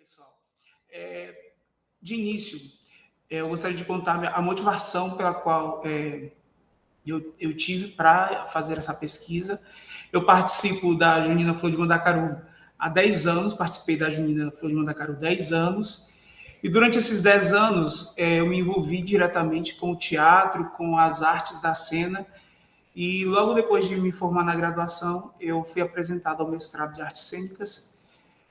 pessoal. De início, eu gostaria de contar a motivação pela qual eu tive para fazer essa pesquisa. Eu participo da Junina Flor de Mandacaru há 10 anos, participei da Junina Flor de Mandacaru há 10 anos, e durante esses 10 anos eu me envolvi diretamente com o teatro, com as artes da cena, e logo depois de me formar na graduação, eu fui apresentado ao mestrado de artes cênicas,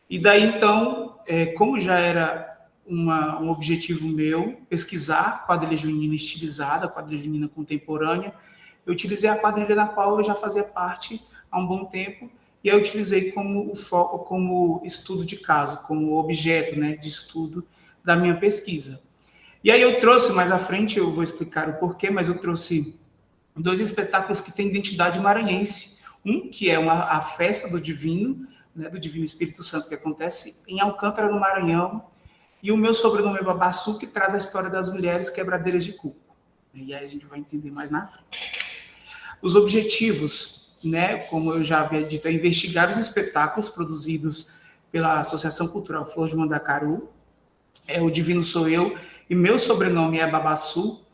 e daí então, como já era um objetivo meu, pesquisar quadrilha junina estilizada, quadrilha junina contemporânea, eu utilizei a quadrilha na qual eu já fazia parte há um bom tempo, e eu utilizei como foco, como estudo de caso, como objeto, né, de estudo da minha pesquisa. E aí eu trouxe, mais à frente eu vou explicar o porquê, mas eu trouxe 2 espetáculos que têm identidade maranhense. Um que é a festa do Divino, né, do Divino Espírito Santo, que acontece em Alcântara, no Maranhão, e o meu sobrenome é Babassu, que traz a história das mulheres quebradeiras de coco. E aí a gente vai entender mais na frente. Os objetivos, né, como eu já havia dito, é investigar os espetáculos produzidos pela Associação Cultural Flor de Mandacaru, o Divino sou eu, e meu sobrenome é Babassu,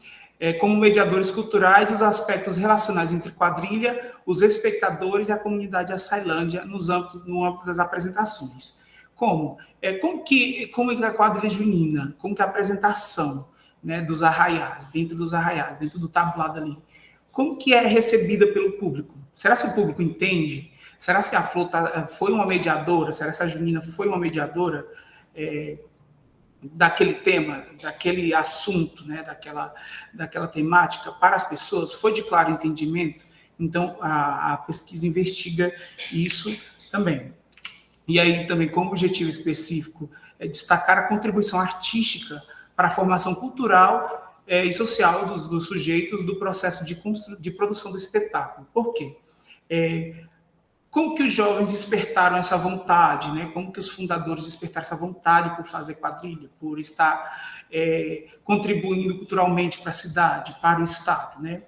como mediadores culturais, os aspectos relacionais entre quadrilha, os espectadores e a comunidade açailândia no âmbito das apresentações. Como é a quadrilha junina, como que é a apresentação, né, dos arraiais, dentro do tablado ali, como que é recebida pelo público? Será que o público entende? Será que a Flor foi uma mediadora? Será que a junina foi uma mediadora daquele tema, daquele assunto, né, daquela temática para as pessoas? Foi de claro entendimento? Então, a pesquisa investiga isso também. E aí, também, como objetivo específico, é destacar a contribuição artística para a formação cultural e social dos sujeitos do processo de produção do espetáculo. Por quê? Como que os jovens despertaram essa vontade, né? Como que os fundadores despertaram essa vontade por fazer quadrilha, por estar contribuindo culturalmente para a cidade, para o Estado, né?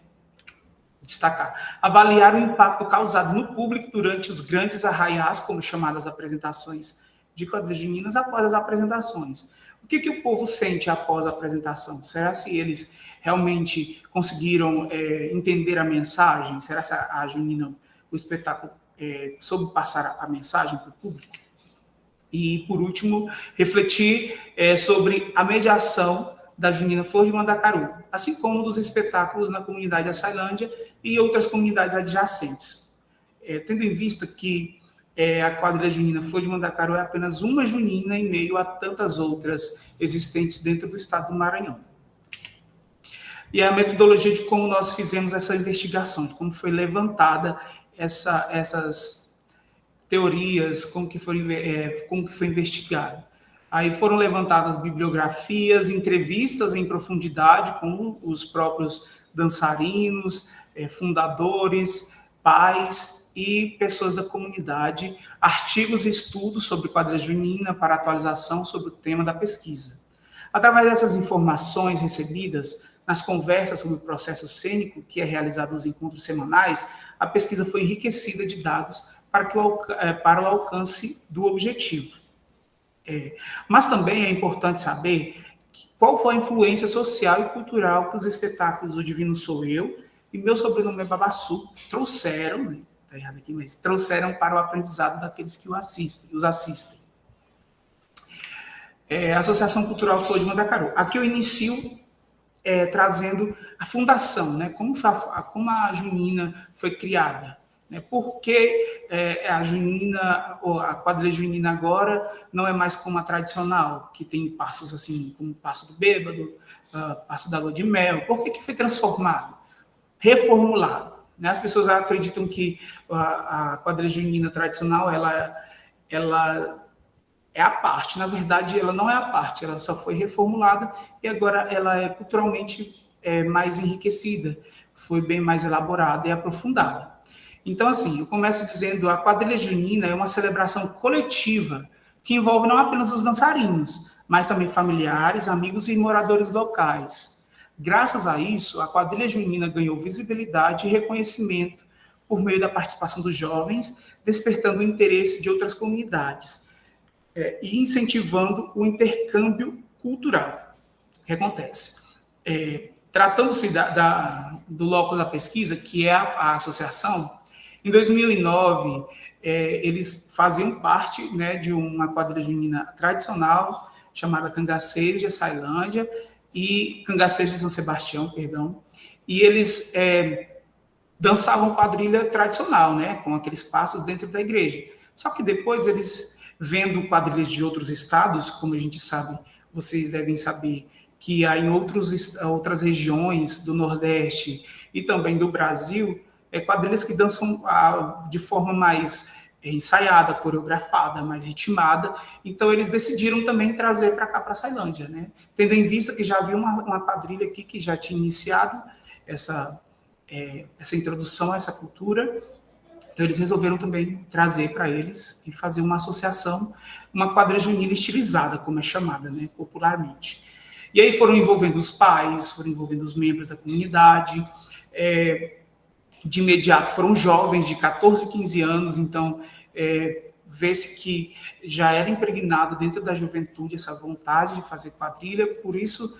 Destacar. Avaliar o impacto causado no público durante os grandes arraiais, como chamadas apresentações de quadrilhas juninas, após as apresentações. O que o povo sente após a apresentação? Será se eles realmente conseguiram entender a mensagem? Será se a junina, o espetáculo, soube passar a mensagem para o público? E, por último, refletir sobre a mediação da Junina Flor de Mandacaru, assim como dos espetáculos na comunidade Açailândia e outras comunidades adjacentes. Tendo em vista que a quadrilha junina Flor de Mandacaru é apenas uma junina em meio a tantas outras existentes dentro do estado do Maranhão. E a metodologia de como nós fizemos essa investigação, de como foi levantada essas teorias, como que foi investigado. Aí foram levantadas bibliografias, entrevistas em profundidade com os próprios dançarinos, fundadores, pais e pessoas da comunidade, artigos e estudos sobre quadrilha junina para atualização sobre o tema da pesquisa. Através dessas informações recebidas nas conversas sobre o processo cênico, que é realizado nos encontros semanais, a pesquisa foi enriquecida de dados para o alcance do objetivo. Mas também é importante saber qual foi a influência social e cultural que os espetáculos O Divino Sou Eu e Meu Sobrenome é Babassu trouxeram, né? Está errado aqui, mas trouxeram para o aprendizado daqueles que os assistem. A Associação Cultural Flor de Mandacaru. Aqui eu inicio trazendo a fundação, né? Como a junina foi criada. Por que a junina, ou a quadrilha junina agora, não é mais como a tradicional, que tem passos assim, como o passo do bêbado, passo da lua de mel? Por que foi transformado? Reformulado. Né? As pessoas acreditam que a quadrilha junina tradicional, ela é a parte. Na verdade, ela não é a parte, ela só foi reformulada e agora ela é culturalmente mais enriquecida, foi bem mais elaborada e aprofundada. Então, assim, eu começo dizendo a quadrilha junina é uma celebração coletiva que envolve não apenas os dançarinos, mas também familiares, amigos e moradores locais. Graças a isso, a quadrilha junina ganhou visibilidade e reconhecimento por meio da participação dos jovens, despertando o interesse de outras comunidades. e incentivando o intercâmbio cultural. O que acontece? Tratando-se do locus da pesquisa, que é a associação, em 2009, eles faziam parte, né, de uma quadrilha junina tradicional, chamada Cangaceiros de Açailândia e Cangaceiros de São Sebastião, perdão, e eles dançavam quadrilha tradicional, né, com aqueles passos dentro da igreja. Só que depois eles, vendo quadrilhas de outros estados, como a gente sabe, vocês devem saber, que há em outras regiões do Nordeste e também do Brasil, quadrilhas que dançam de forma mais ensaiada, coreografada, mais ritmada. Então, eles decidiram também trazer para cá, para a Açailândia, né? Tendo em vista que já havia uma quadrilha aqui que já tinha iniciado essa introdução a essa cultura. Então, eles resolveram também trazer para eles e fazer uma associação, uma quadrilha junina estilizada, como é chamada, né, popularmente. E aí foram envolvendo os pais, foram envolvendo os membros da comunidade. De imediato foram jovens de 14, 15 anos, então vê-se que já era impregnado dentro da juventude essa vontade de fazer quadrilha, por isso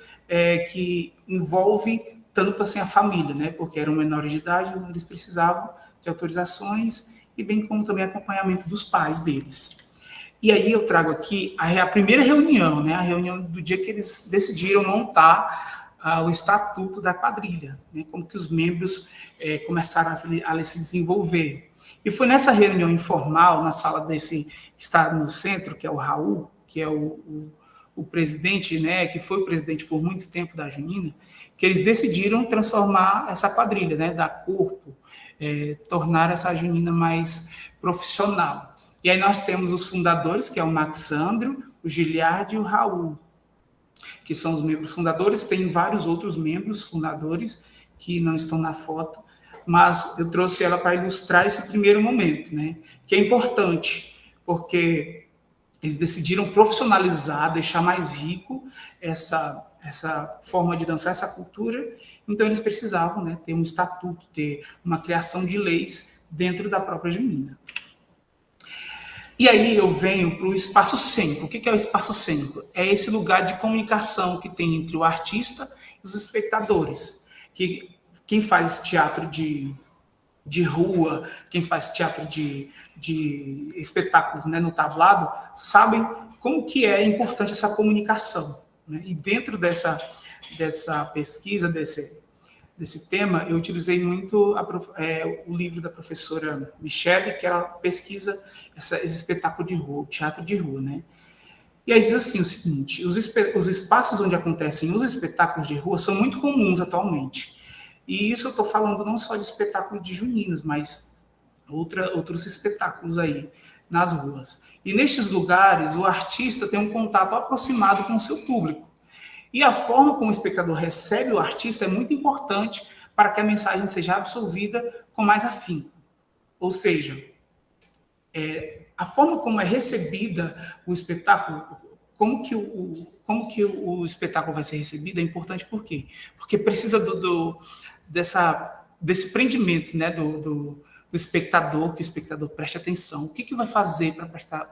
que envolve tanto assim a família, né? Porque eram menores de idade, então eles precisavam de autorizações e bem como também acompanhamento dos pais deles. E aí eu trago aqui a primeira reunião, né? A reunião do dia que eles decidiram montar o estatuto da quadrilha, né? Como que os membros começaram a se desenvolver. E foi nessa reunião informal, na sala desse que está no centro, que é o Raul, que é o presidente, né? Que foi o presidente por muito tempo da Junina, que eles decidiram transformar essa quadrilha, né? Dar corpo, tornar essa Junina mais profissional. E aí nós temos os fundadores, que é o Maxandro, o Giliardi e o Raul, que são os membros fundadores. Tem vários outros membros fundadores que não estão na foto, mas eu trouxe ela para ilustrar esse primeiro momento, né? Que é importante, porque eles decidiram profissionalizar, deixar mais rico essa forma de dançar, essa cultura. Então eles precisavam, né, ter um estatuto, ter uma criação de leis dentro da própria Junina. E aí eu venho para o espaço cênico. O que é o espaço cênico? É esse lugar de comunicação que tem entre o artista e os espectadores. Que quem faz teatro de rua, quem faz teatro de espetáculos, né, no tablado, sabem como que é importante essa comunicação, né? E dentro dessa pesquisa, desse tema, eu utilizei muito o livro da professora Michele, que ela pesquisa esse espetáculo de rua, o teatro de rua, né? E aí diz assim o seguinte: os espaços onde acontecem os espetáculos de rua são muito comuns atualmente. E isso eu estou falando não só de espetáculo de juninas, mas outros espetáculos aí nas ruas. E nestes lugares, o artista tem um contato aproximado com o seu público. E a forma como o espectador recebe o artista é muito importante para que a mensagem seja absorvida com mais afinco. Ou seja, a forma como é recebida o espetáculo, como que o espetáculo vai ser recebido é importante. Por quê? Porque precisa desse prendimento, né, do espectador, que o espectador preste atenção. O que vai fazer para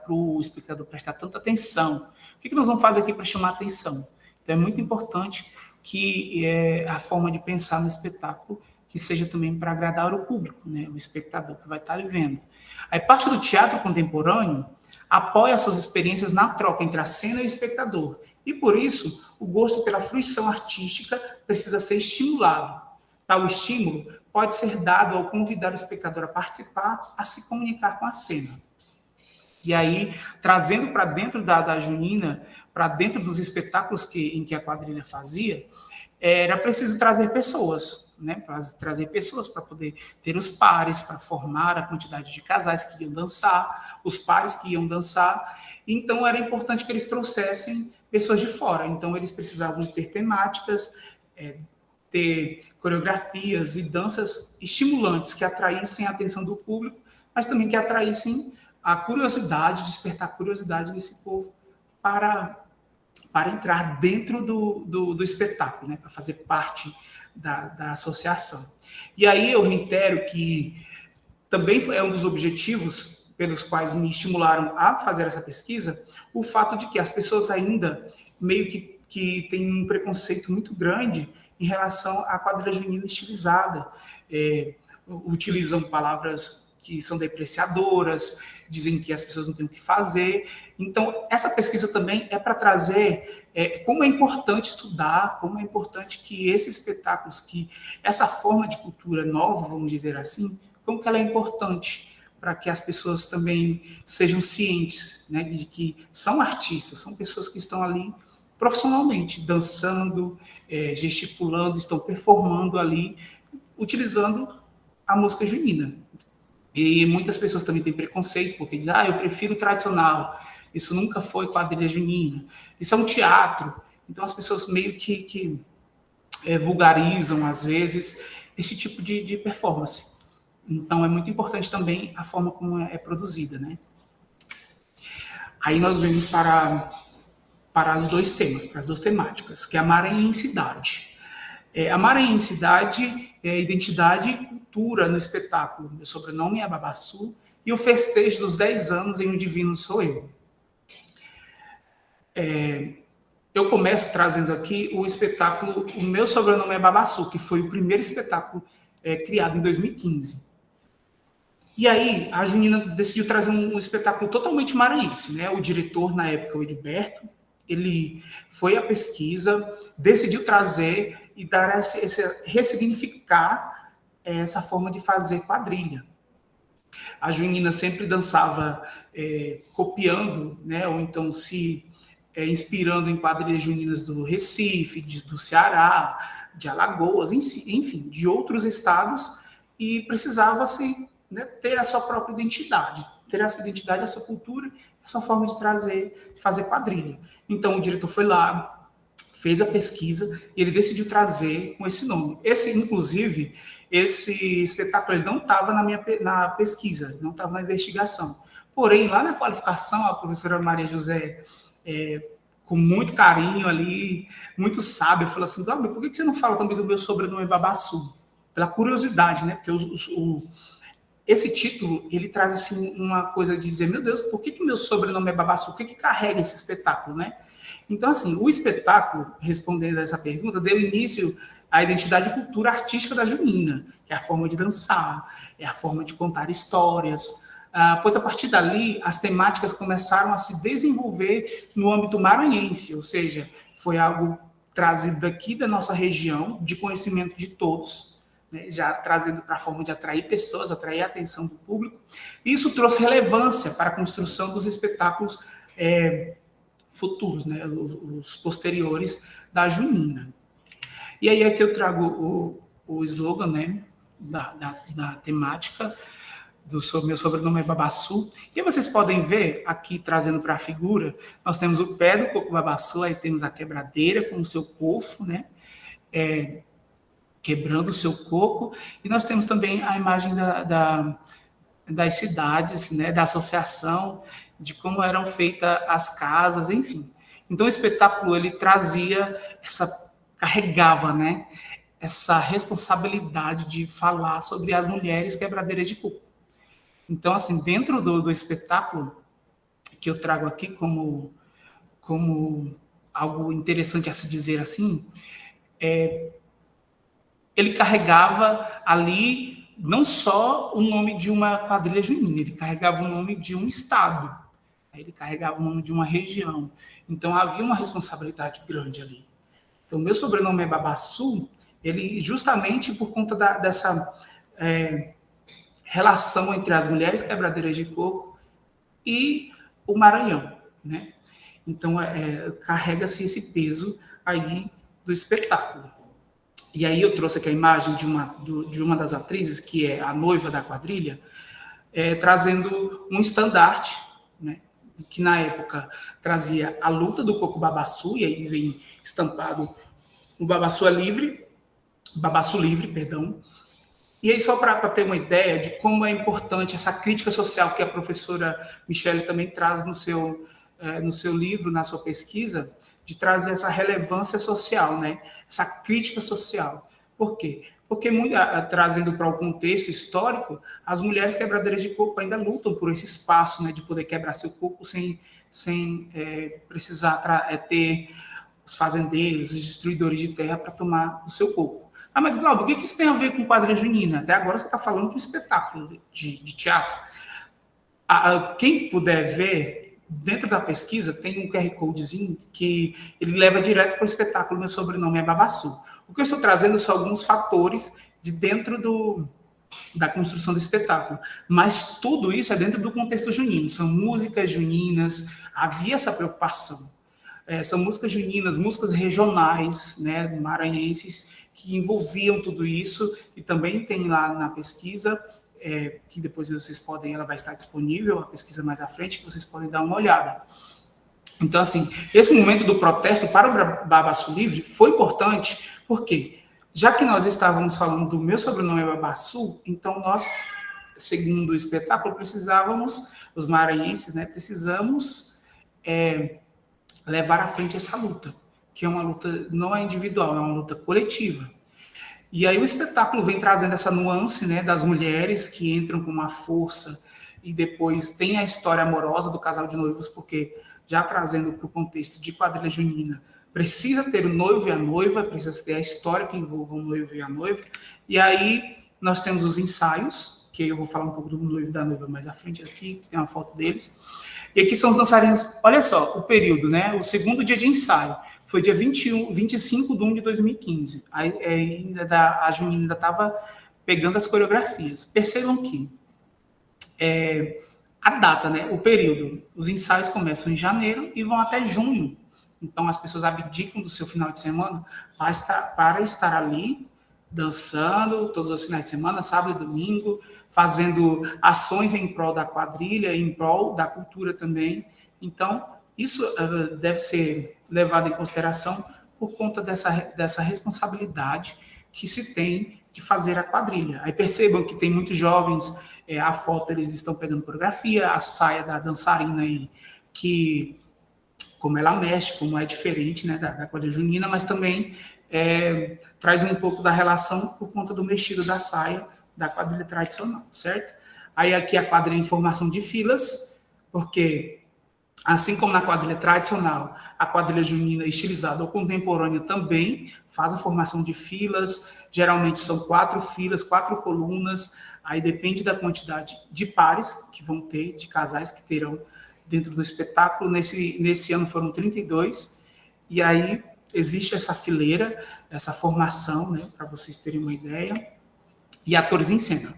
o espectador prestar tanta atenção? O que nós vamos fazer aqui para chamar atenção? Então, é muito importante que a forma de pensar no espetáculo que seja também para agradar o público, né, o espectador que vai estar ali vendo. Aí, parte do teatro contemporâneo apoia suas experiências na troca entre a cena e o espectador. E, por isso, o gosto pela fruição artística precisa ser estimulado. Tal estímulo pode ser dado ao convidar o espectador a participar, a se comunicar com a cena. E aí, trazendo para dentro da Junina, para dentro dos espetáculos em que a quadrilha fazia, era preciso trazer pessoas, né? Trazer pessoas para poder ter os pares, para formar a quantidade de casais que iam dançar, os pares que iam dançar. Então, era importante que eles trouxessem pessoas de fora. Então, eles precisavam ter temáticas, ter coreografias e danças estimulantes que atraíssem a atenção do público, mas também que atraíssem a curiosidade, despertar a curiosidade desse povo para entrar dentro do espetáculo, né, para fazer parte da associação. E aí eu reitero que também é um dos objetivos pelos quais me estimularam a fazer essa pesquisa, o fato de que as pessoas ainda meio que têm um preconceito muito grande em relação à quadrilha junina estilizada. Utilizam palavras que são depreciadoras, dizem que as pessoas não têm o que fazer. Então, essa pesquisa também é para trazer como é importante estudar, como é importante que esses espetáculos, que essa forma de cultura nova, vamos dizer assim, como que ela é importante para que as pessoas também sejam cientes, né, de que são artistas, são pessoas que estão ali profissionalmente, dançando, gesticulando, estão performando ali, utilizando a música junina. E muitas pessoas também têm preconceito, porque dizem, eu prefiro o tradicional, isso nunca foi quadrilha junina, isso é um teatro. Então as pessoas meio que vulgarizam, às vezes, esse tipo de performance. Então é muito importante também a forma como é produzida, né? Aí nós vemos para os dois temas, para as duas temáticas, que é a maranhensidade. A maranhensidade é identidade e cultura no espetáculo. Meu sobrenome é Babassu e o festejo dos 10 anos em O Divino Sou Eu. Eu começo trazendo aqui o espetáculo O Meu Sobrenome é Babassu, que foi o primeiro espetáculo criado em 2015. E aí, a Junina decidiu trazer um espetáculo totalmente maranhense, né? O diretor, na época, o Edilberto, ele foi à pesquisa, decidiu trazer e dar ressignificar essa forma de fazer quadrilha. A Junina sempre dançava copiando, né? Ou então se inspirando em quadrilhas juninas do Recife, do Ceará, de Alagoas, enfim, de outros estados, e precisava-se, né, ter a sua própria identidade, ter essa identidade, essa cultura, essa forma de fazer quadrilha. Então o diretor foi lá, fez a pesquisa e ele decidiu trazer com esse nome. Inclusive, esse espetáculo ele não estava na pesquisa, não estava na investigação. Porém, lá na qualificação, a professora Maria José, com muito carinho ali, muito sábia, falou assim, por que você não fala também do meu sobrenome Babassu? Pela curiosidade, né? Porque esse título, ele traz assim uma coisa de dizer, meu Deus, por que meu sobrenome é Babassu? O que carrega esse espetáculo, né? Então, assim, o espetáculo, respondendo a essa pergunta, deu início à identidade e cultura artística da junina, que é a forma de dançar, é a forma de contar histórias, pois a partir dali as temáticas começaram a se desenvolver no âmbito maranhense, ou seja, foi algo trazido daqui da nossa região, de conhecimento de todos, né, já trazendo para a forma de atrair pessoas, atrair a atenção do público. Isso trouxe relevância para a construção dos espetáculos futuros, né, os posteriores da junina. E aí aqui eu trago o slogan, né, da temática do meu sobrenome é Babassu. E vocês podem ver aqui, trazendo para a figura, nós temos o pé do coco Babassu, aí temos a quebradeira com o seu cofo, né, quebrando o seu coco, e nós temos também a imagem das cidades, né, da associação, de como eram feitas as casas, enfim. Então o espetáculo ele trazia carregava, né, essa responsabilidade de falar sobre as mulheres quebradeiras de coco. Então, assim, dentro do espetáculo que eu trago aqui como algo interessante a se dizer assim, ele carregava ali não só o nome de uma quadrilha junina, ele carregava o nome de um estado, ele carregava o nome de uma região. Então havia uma responsabilidade grande ali. Então meu sobrenome é Babassu, ele justamente por conta dessa relação entre as mulheres quebradeiras de coco e o Maranhão, né? Então carrega-se esse peso aí do espetáculo. E aí eu trouxe aqui a imagem de uma das atrizes, que é a noiva da quadrilha, trazendo um estandarte, né, que na época trazia a luta do coco Babassu, e aí vem estampado o Babassu livre, perdão. E aí só para ter uma ideia de como é importante essa crítica social que a professora Michele também traz no seu livro, na sua pesquisa, de trazer essa relevância social, né? Essa crítica social. Por quê? porque, trazendo para o contexto histórico, as mulheres quebradeiras de coco ainda lutam por esse espaço, né, de poder quebrar seu coco sem precisar ter os fazendeiros, os destruidores de terra para tomar o seu coco. Ah, mas Glauber, o que isso tem a ver com quadrilha junina? Até agora você está falando de um espetáculo de teatro. Quem puder ver, dentro da pesquisa tem um QR Codezinho que ele leva direto para o espetáculo. Meu sobrenome é Babassu. O que eu estou trazendo são alguns fatores de dentro da construção do espetáculo, mas tudo isso é dentro do contexto junino. São músicas juninas, havia essa preocupação. São músicas juninas, músicas regionais, né, maranhenses, que envolviam tudo isso, e também tem lá na pesquisa, que depois vocês podem, ela vai estar disponível, a pesquisa mais à frente, que vocês podem dar uma olhada. Então, assim, esse momento do protesto para o Babassu Livre foi importante, porque já que nós estávamos falando do meu sobrenome é Babassu, então nós, segundo o espetáculo, precisávamos, os maranhenses, né, precisamos levar à frente essa luta, que é uma luta não é individual, é uma luta coletiva. E aí o espetáculo vem trazendo essa nuance, né, das mulheres que entram com uma força e depois tem a história amorosa do casal de noivos, porque já trazendo para o contexto de quadrilha junina, precisa ter o noivo e a noiva, precisa ter a história que envolva o noivo e a noiva. E aí nós temos os ensaios, que eu vou falar um pouco do noivo e da noiva mais à frente aqui, tem uma foto deles. E aqui são os dançarinos, olha só, o período, né? O segundo dia de ensaio foi dia 25 de 1 de 2015. A Junina ainda estava pegando as coreografias. Percebam que a data, né? O período, os ensaios começam em janeiro e vão até junho. Então, as pessoas abdicam do seu final de semana para estar ali, dançando todos os finais de semana, sábado e domingo, fazendo ações em prol da quadrilha, em prol da cultura também. Então, isso deve ser levado em consideração por conta dessa responsabilidade que se tem de fazer a quadrilha. Aí percebam que tem muitos jovens, a foto eles estão pegando coreografia, a saia da dançarina aí, que como ela mexe, como é diferente, né, da quadrilha junina, mas também traz um pouco da relação por conta do mexido da saia da quadrilha tradicional, certo? Aí aqui a quadrilha em formação de filas, porque assim como na quadrilha tradicional, a quadrilha junina estilizada ou contemporânea também faz a formação de filas, geralmente são 4 filas, 4 colunas, aí depende da quantidade de pares que vão ter, de casais que terão dentro do espetáculo. Nesse ano foram 32, e aí existe essa fileira, essa formação, né, para vocês terem uma ideia, e atores em cena.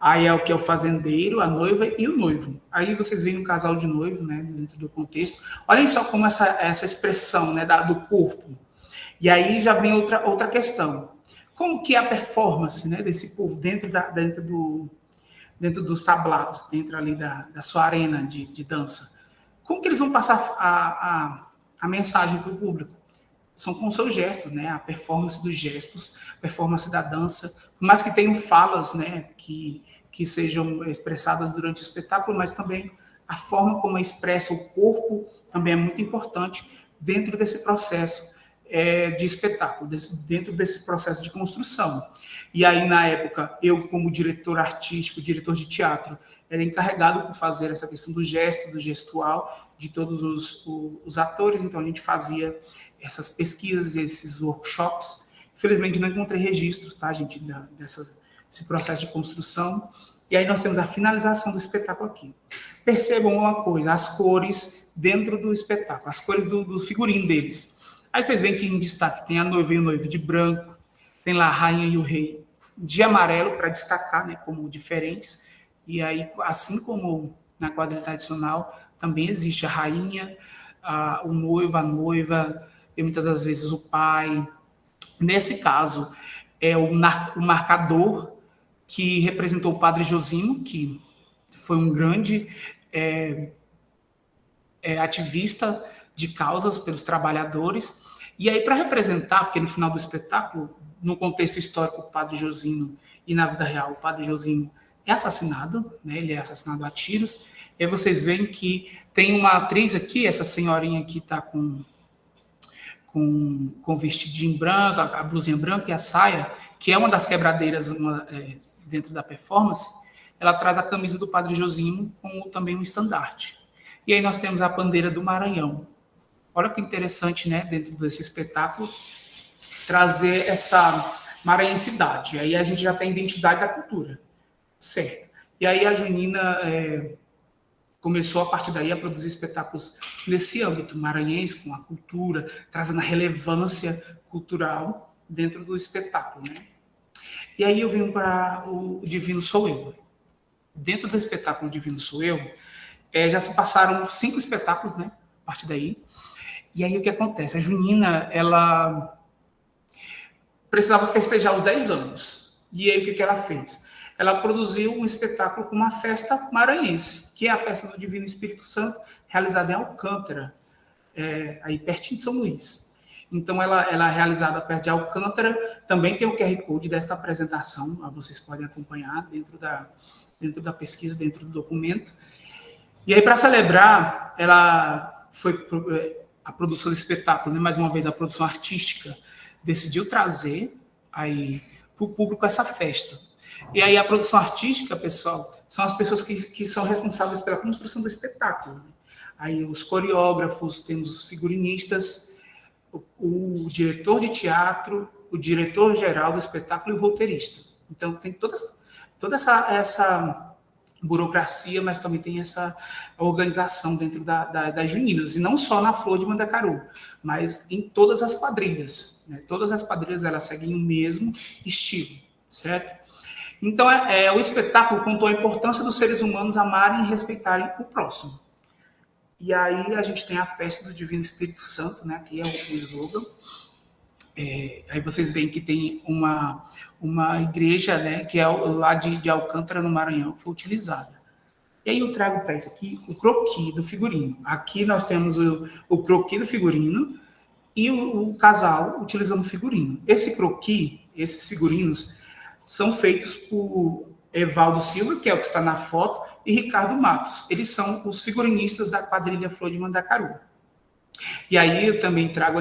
Aí é o que é o fazendeiro, a noiva e o noivo. Aí vocês veem um casal de noivo, né, dentro do contexto. Olhem só como essa expressão, né, do corpo. E aí já vem outra questão. Como que é a performance, né, desse povo dentro dos tablados, dentro ali da sua arena de dança? Como que eles vão passar a mensagem para o público? São com seus gestos, né? A performance dos gestos, performance da dança, por mais que tenham falas, né, que sejam expressadas durante o espetáculo, mas também a forma como expressa o corpo também é muito importante dentro desse processo de espetáculo, dentro desse processo de construção. E aí, na época, eu, como diretor artístico, diretor de teatro, era encarregado por fazer essa questão do gesto, do gestual, de todos os atores, então a gente fazia essas pesquisas, esses workshops. Infelizmente, não encontrei registros, tá, gente, desse processo de construção. E aí nós temos a finalização do espetáculo aqui. Percebam uma coisa, as cores dentro do espetáculo, as cores do figurino deles. Aí vocês veem que em destaque tem a noiva e o noivo de branco, tem lá a rainha e o rei de amarelo, para destacar, né, como diferentes. E aí, assim como na quadrilha tradicional, também existe a rainha, o noivo, a noiva, e muitas das vezes o pai. Nesse caso, é o marcador que representou o padre Josimo, que foi um grande ativista de causas pelos trabalhadores. E aí, para representar, porque no final do espetáculo, no contexto histórico, o padre Josimo, e na vida real, o padre Josimo é assassinado, né? Ele é assassinado a tiros. E aí vocês veem que tem uma atriz aqui, essa senhorinha aqui está com com vestidinho branco, a blusinha branca e a saia, que é uma das quebradeiras dentro da performance, ela traz a camisa do Padre Josimo com também um estandarte. E aí nós temos a bandeira do Maranhão. Olha que interessante, né, dentro desse espetáculo, trazer essa maranhensidade. Aí a gente já tem a identidade da cultura, certo? E aí a Junina começou a partir daí a produzir espetáculos nesse âmbito maranhense, com a cultura, trazendo a relevância cultural dentro do espetáculo, né? E aí eu vim para o Divino Sou Eu. Dentro do espetáculo Divino Sou Eu, já se passaram 5 espetáculos, né? A partir daí. E aí o que acontece? A Junina, ela precisava festejar os 10 anos. E aí o que ela fez? Ela produziu um espetáculo com uma festa maranhense, que é a festa do Divino Espírito Santo, realizada em Alcântara, aí pertinho de São Luís. Então, ela é realizada perto de Alcântara. Também tem o QR Code desta apresentação, vocês podem acompanhar dentro da pesquisa, dentro do documento. E aí, para celebrar, ela foi a produção do espetáculo, né, mais uma vez, a produção artística, decidiu trazer aí para o público essa festa. E aí a produção artística, pessoal, são as pessoas que são responsáveis pela construção do espetáculo. Aí os coreógrafos, temos os figurinistas, o diretor de teatro, o diretor geral do espetáculo e o roteirista. Então tem toda essa burocracia, mas também tem essa organização dentro das juninas, e não só na Flor de Mandacaru, mas em todas as quadrilhas. Né? Todas as quadrilhas elas seguem o mesmo estilo, certo? Então, o espetáculo contou a importância dos seres humanos amarem e respeitarem o próximo. E aí a gente tem a festa do Divino Espírito Santo, né, que é o slogan. Aí vocês veem que tem uma igreja, né, que é lá de Alcântara, no Maranhão, que foi utilizada. E aí eu trago para isso aqui o croquis do figurino. Aqui nós temos o croquis do figurino e o casal utilizando o figurino. Esse croquis, esses figurinos, são feitos por Evaldo Silva, que é o que está na foto, e Ricardo Matos. Eles são os figurinistas da quadrilha Flor de Mandacaru. E aí eu também trago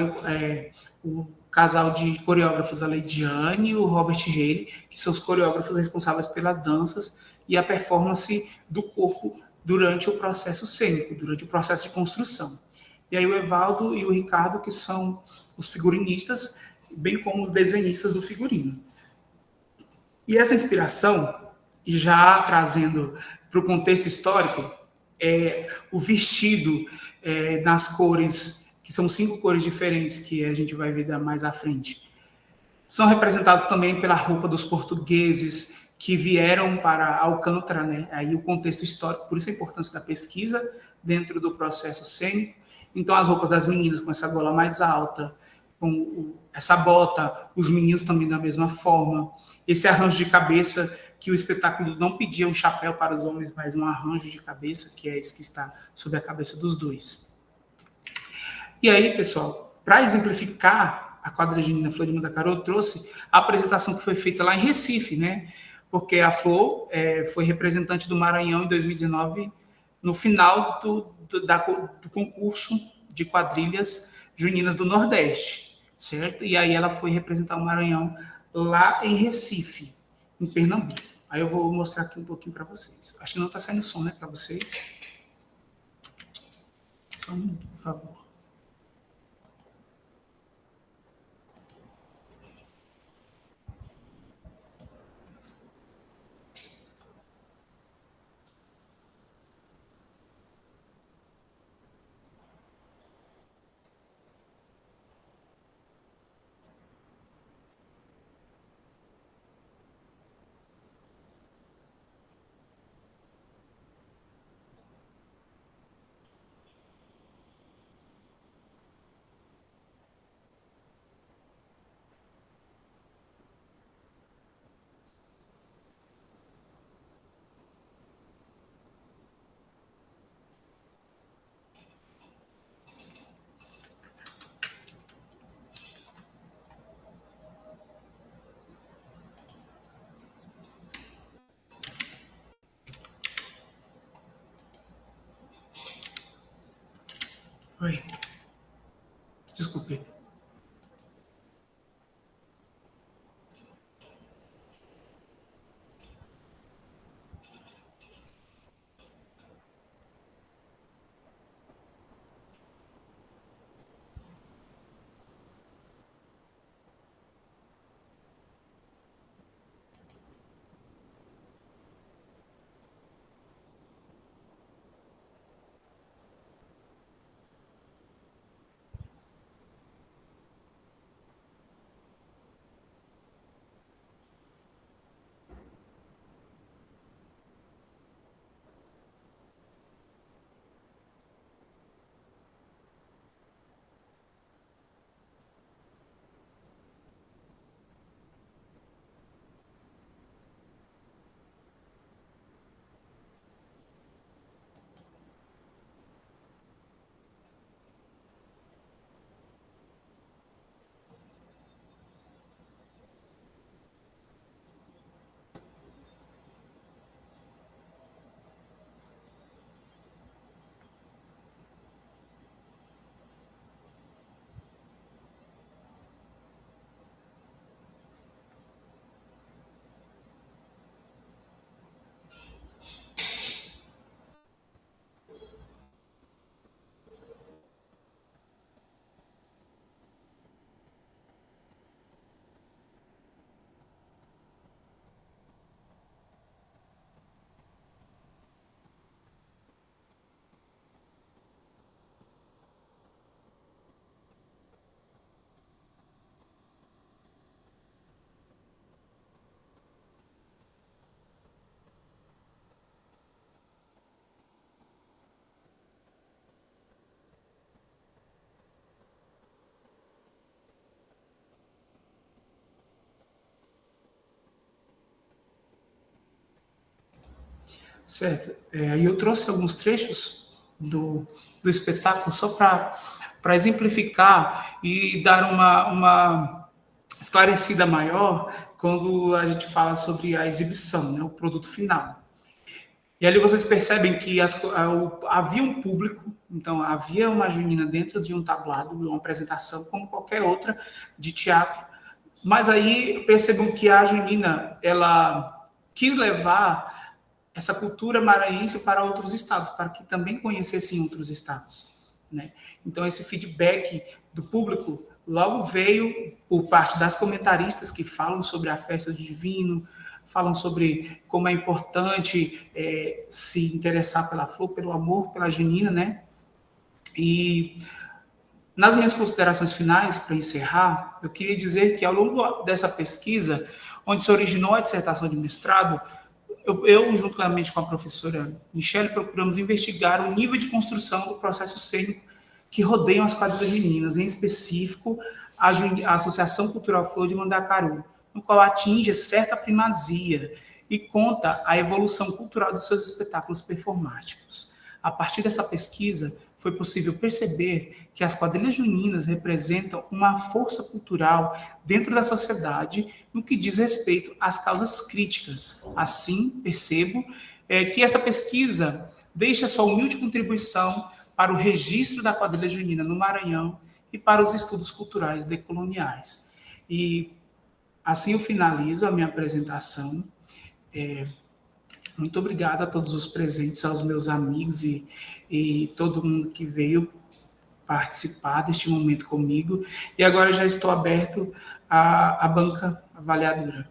o casal de coreógrafos, a Leidiane e o Robert Haley, que são os coreógrafos responsáveis pelas danças e a performance do corpo durante o processo cênico, durante o processo de construção. E aí o Evaldo e o Ricardo, que são os figurinistas, bem como os desenhistas do figurino. E essa inspiração, e já trazendo para o contexto histórico, o vestido nas cores, que são 5 cores diferentes, que a gente vai ver mais à frente, são representados também pela roupa dos portugueses que vieram para Alcântara, né? Aí o contexto histórico, por isso a importância da pesquisa dentro do processo cênico. Então, as roupas das meninas com essa gola mais alta, com essa bota, os meninos também da mesma forma. Esse arranjo de cabeça, que o espetáculo não pedia um chapéu para os homens, mas um arranjo de cabeça, que é esse que está sobre a cabeça dos dois. E aí, pessoal, para exemplificar a quadrilha junina Flor de Mandacaru, eu trouxe a apresentação que foi feita lá em Recife, né? Porque a Flor foi representante do Maranhão em 2019, no final do concurso de quadrilhas juninas do Nordeste, certo? E aí ela foi representar o Maranhão lá em Recife, em Pernambuco. Aí eu vou mostrar aqui um pouquinho para vocês. Acho que não está saindo som, né, para vocês. Só um minuto, por favor. Oi. Desculpe. Certo. E eu trouxe alguns trechos do espetáculo só para exemplificar e dar uma esclarecida maior quando a gente fala sobre a exibição, né, o produto final. E ali vocês percebem que havia um público, então havia uma junina dentro de um tablado, uma apresentação, como qualquer outra de teatro, mas aí percebam que a junina, ela quis levar essa cultura maranhense para outros estados, para que também conhecessem outros estados, né? Então esse feedback do público logo veio por parte das comentaristas que falam sobre a festa do divino, falam sobre como é importante se interessar pela flor, pelo amor, pela junina, né? E nas minhas considerações finais, para encerrar, eu queria dizer que ao longo dessa pesquisa, onde se originou a dissertação de mestrado, eu juntamente com a professora Michele, procuramos investigar o nível de construção do processo cênico que rodeiam as quadrilhas juninas, em específico a Associação Cultural Flor de Mandacaru, no qual atinge certa primazia e conta a evolução cultural de seus espetáculos performáticos. A partir dessa pesquisa, foi possível perceber que as quadrilhas juninas representam uma força cultural dentro da sociedade no que diz respeito às causas críticas. Assim, percebo que essa pesquisa deixa sua humilde contribuição para o registro da quadrilha junina no Maranhão e para os estudos culturais decoloniais. E assim eu finalizo a minha apresentação. Muito obrigado a todos os presentes, aos meus amigos e todo mundo que veio participar deste momento comigo. E agora já estou aberto à banca avaliadora.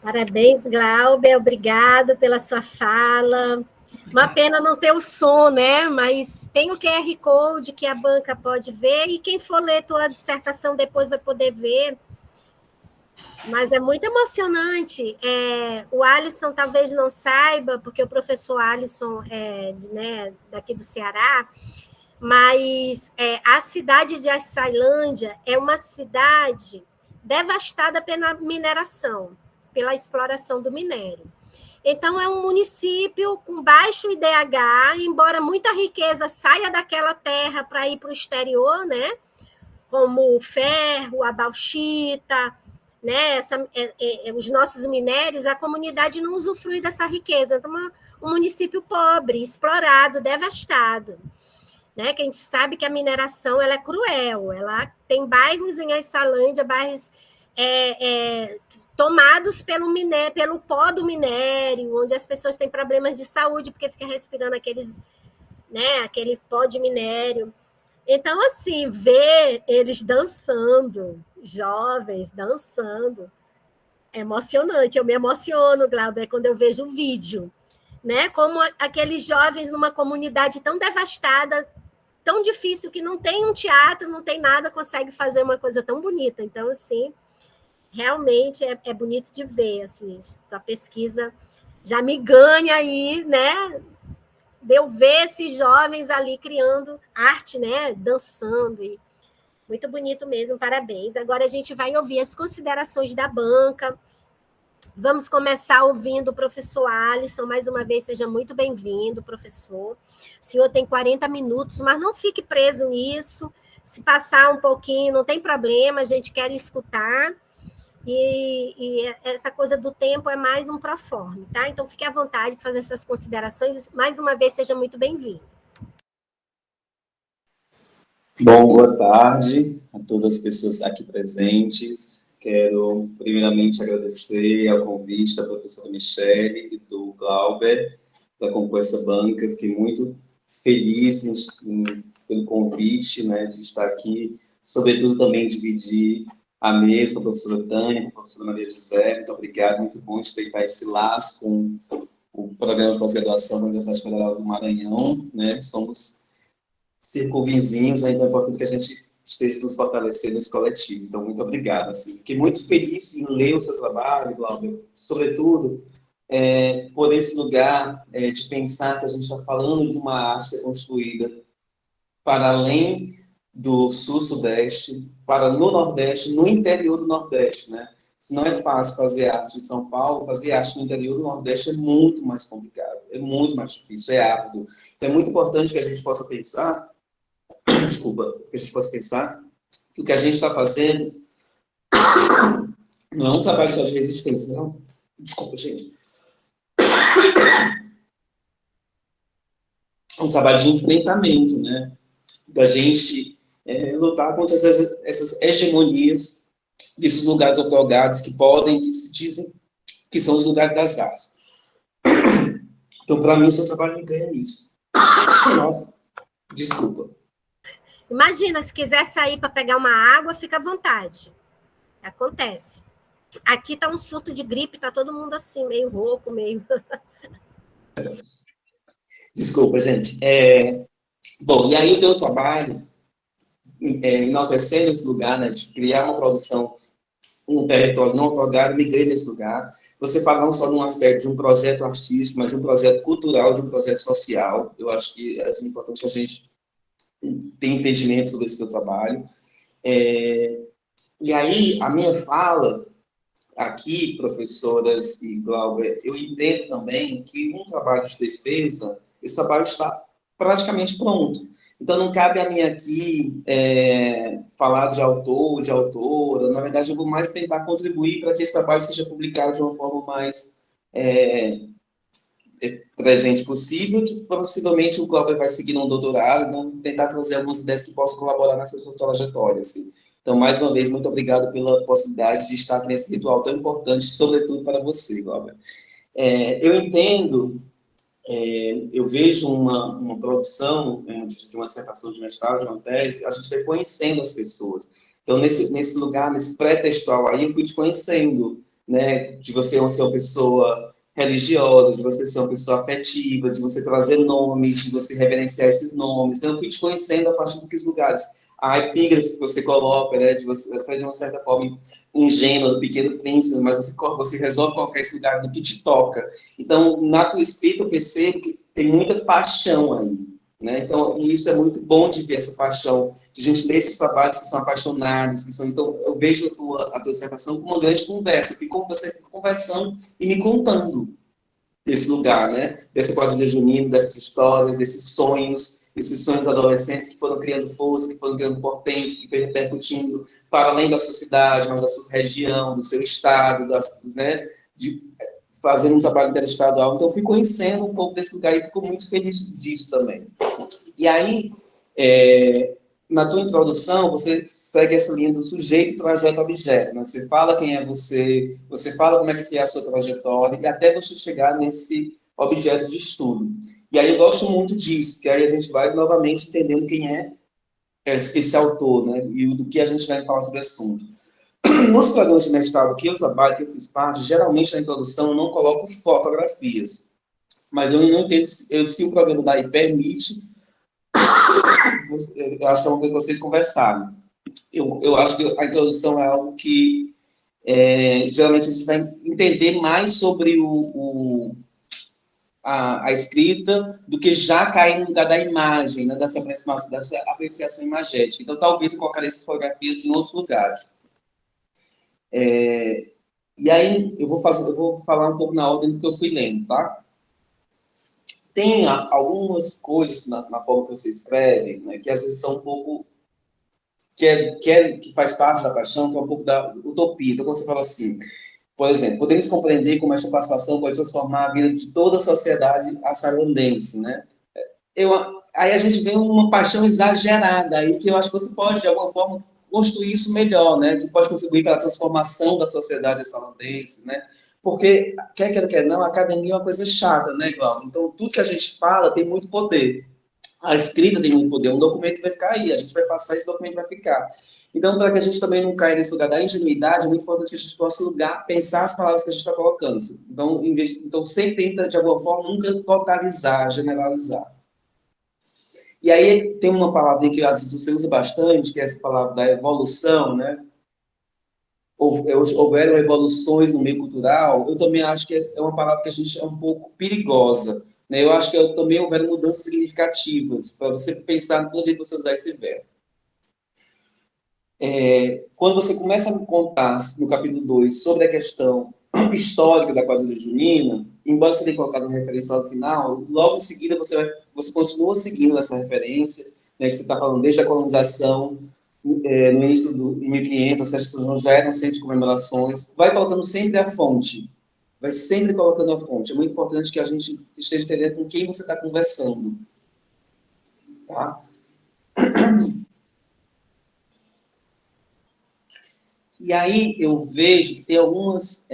Parabéns, Glauber. Obrigado pela sua fala. Uma pena não ter o som, né? Mas tem o QR Code que a banca pode ver e quem for ler tua dissertação depois vai poder ver. Mas é muito emocionante. O Alisson talvez não saiba, porque o professor Alisson é, né, daqui do Ceará, mas a cidade de Açailândia é uma cidade devastada pela mineração, pela exploração do minério. Então, é um município com baixo IDH, embora muita riqueza saia daquela terra para ir para o exterior, né? Como o ferro, a bauxita, né? Os nossos minérios, a comunidade não usufrui dessa riqueza. Então, um município pobre, explorado, devastado. Né? Que a gente sabe que a mineração ela é cruel. Ela tem bairros em Açailândia, bairros tomados pelo pó do minério, onde as pessoas têm problemas de saúde porque ficam respirando aquele pó de minério. Então, assim, ver eles dançando, jovens dançando, é emocionante. Eu me emociono, Glauber, quando eu vejo o vídeo, né? Como aqueles jovens numa comunidade tão devastada, tão difícil, que não tem um teatro, não tem nada, consegue fazer uma coisa tão bonita. Então, assim, realmente é bonito de ver, assim, a pesquisa já me ganha aí, né? De eu ver esses jovens ali criando arte, né? Dançando. E muito bonito mesmo, parabéns. Agora a gente vai ouvir as considerações da banca. Vamos começar ouvindo o professor Alisson. Mais uma vez, seja muito bem-vindo, professor. O senhor tem 40 minutos, mas não fique preso nisso. Se passar um pouquinho, não tem problema, a gente quer escutar. E essa coisa do tempo é mais um proforme, tá? Então, fique à vontade de fazer essas considerações. Mais uma vez, seja muito bem-vindo. Bom, boa tarde a todas as pessoas aqui presentes. Quero, primeiramente, agradecer ao convite da professora Michele e do Glauber para compor essa banca. Fiquei muito feliz pelo convite, né, de estar aqui, sobretudo também dividir a mesa com a professora Tânia, com a professora Maria José. Muito obrigado, muito bom estreitar esse laço com o programa de pós-graduação da Universidade Federal do Maranhão, né? Somos circunvizinhos, então é importante que a gente esteja nos fortalecendo nesse coletivo. Então, muito obrigado. Assim. Fiquei muito feliz em ler o seu trabalho, Glauber, sobretudo por esse lugar de pensar que a gente está falando de uma arte que é construída para além do sul-sudeste, para no Nordeste, no interior do Nordeste, né? Se não é fácil fazer arte em São Paulo, fazer arte no interior do Nordeste é muito mais complicado, é muito mais difícil, é árduo. Então é muito importante que a gente possa pensar, desculpa, que a gente possa pensar que o que a gente está fazendo não é um trabalho só de resistência, não. Desculpa, gente. É um trabalho de enfrentamento, né? Da gente lutar contra essas hegemonias desses lugares otorgados que podem, que se dizem que são os lugares das artes. Então, para mim, o seu trabalho me ganha nisso. Nossa, desculpa. Imagina, se quiser sair para pegar uma água, fica à vontade. Acontece. Aqui está um surto de gripe, está todo mundo assim, meio rouco, meio... Desculpa, gente. Bom, e aí o teu trabalho, enaltecendo esse lugar, né, de criar uma produção, um território não otorgado, migrei nesse lugar. Você fala não só num aspecto de um projeto artístico, mas de um projeto cultural, de um projeto social. Eu acho que é importante que a gente tenha entendimento sobre esse teu trabalho. E aí, a minha fala aqui, professoras e Glauber, eu entendo também que um trabalho de defesa, esse trabalho está praticamente pronto. Então, não cabe a mim aqui falar de autor, de autora. Na verdade, eu vou mais tentar contribuir para que esse trabalho seja publicado de uma forma mais presente possível, que possivelmente o Glauber vai seguir um doutorado, então tentar trazer algumas ideias que possam colaborar nessa sua trajetória. Assim. Então, mais uma vez, muito obrigado pela possibilidade de estar nesse ritual tão importante, sobretudo para você, Glauber. Eu entendo, eu vejo uma produção de uma dissertação de mestrado, de uma tese, a gente vai conhecendo as pessoas. Então, nesse lugar, nesse pré-textual aí, eu fui te conhecendo, né, de você ser uma pessoa religiosa, de você ser uma pessoa afetiva, de você trazer nomes, de você reverenciar esses nomes. Então, eu fui te conhecendo a partir dos lugares. A epígrafe que você coloca, né, de você, de uma certa forma ingênua, do Pequeno Príncipe, mas você resolve colocar esse lugar do que te toca. Então, na tua escrita, eu percebo que tem muita paixão aí. Né? Então, e isso é muito bom de ver essa paixão, de gente ler esses trabalhos que são apaixonados, que são, então, eu vejo a tua dissertação como uma grande conversa, porque como você fica conversando e me contando desse lugar, né? Desse quadrilha junino, dessas histórias, desses sonhos adolescentes que foram criando força, que foram criando potência, que foram repercutindo para além da sua cidade, mas da sua região, do seu estado, né? De fazer um trabalho interestadual. Então, eu fui conhecendo um pouco desse lugar e fico muito feliz disso também. E aí, na tua introdução, você segue essa linha do sujeito, trajeto, objeto. Né? Você fala quem é você fala como é que é a sua trajetória, e até você chegar nesse objeto de estudo. E aí eu gosto muito disso, porque aí a gente vai novamente entendendo quem é esse autor, né? E do que a gente vai falar sobre o assunto. Nos programas de mestrado que eu trabalho, que eu fiz parte, geralmente na introdução eu não coloco fotografias. Mas eu não entendo se o programa daí permite. Eu acho que é uma coisa que vocês conversaram. Eu acho que a introdução é algo que geralmente a gente vai entender mais sobre a escrita do que já cair no lugar da imagem, né, dessa apreciação imagética. Então, talvez eu colocaria essas fotografias em outros lugares. E aí, eu vou falar um pouco na ordem que eu fui lendo, tá? Tem algumas coisas na forma que você escreve, né, que às vezes são um pouco... que faz parte da paixão, que é um pouco da utopia. Então, quando você fala assim, por exemplo, podemos compreender como esta participação pode transformar a vida de toda a sociedade açarandense, né? Aí a gente vê uma paixão exagerada aí, que eu acho que você pode, de alguma forma, construir isso melhor, né? Que pode contribuir para a transformação da sociedade açarandense, né? Porque, quer não, a academia é uma coisa chata, né, Glauco? Então, tudo que a gente fala tem muito poder. A escrita tem muito poder, um documento vai ficar aí, a gente vai passar, esse documento vai ficar. Então, para que a gente também não caia nesse lugar da ingenuidade, é muito importante que a gente possa pensar as palavras que a gente está colocando. Então, sempre tenta, de alguma forma, nunca totalizar, generalizar. E aí tem uma palavra que às vezes você usa bastante, que é essa palavra da evolução, né? Houveram evoluções no meio cultural. Eu também acho que é uma palavra que a gente é um pouco perigosa. Né? Eu acho que também houveram mudanças significativas, para você pensar no poder de você usar esse verbo. quando você começa a me contar, no capítulo 2, sobre a questão histórica da quadrilha junina, embora você tenha colocado uma referência lá no final, logo em seguida você continua seguindo essa referência, né, que você está falando desde a colonização, no início do em 1500, as festas de São João já eram centro de comemorações, vai colocando sempre a fonte, vai sempre colocando a fonte. É muito importante que a gente esteja entendendo com quem você está conversando, tá? E aí eu vejo que tem algumas...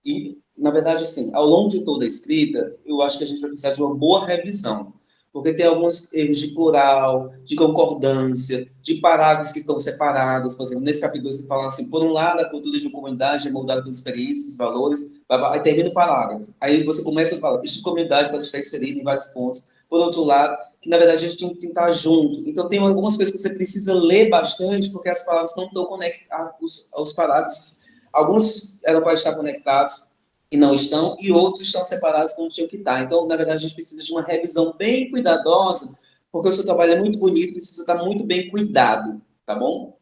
E, na verdade, assim, ao longo de toda a escrita, eu acho que a gente vai precisar de uma boa revisão, porque tem alguns erros de plural, de concordância, de parágrafos que estão separados. Por exemplo, nesse capítulo você fala assim, por um lado, a cultura de uma comunidade é moldada pelas experiências, valores, aí termina o parágrafo. Aí você começa a falar, isso de comunidade pode estar inserido em vários pontos. Por outro lado, que na verdade a gente tem que estar junto. Então tem algumas coisas que você precisa ler bastante, porque as palavras não estão conectadas aos parágrafos. Alguns eram para estar conectados e não estão, e outros estão separados como tinham que estar. Então, na verdade, a gente precisa de uma revisão bem cuidadosa, porque o seu trabalho é muito bonito, precisa estar muito bem cuidado, tá bom?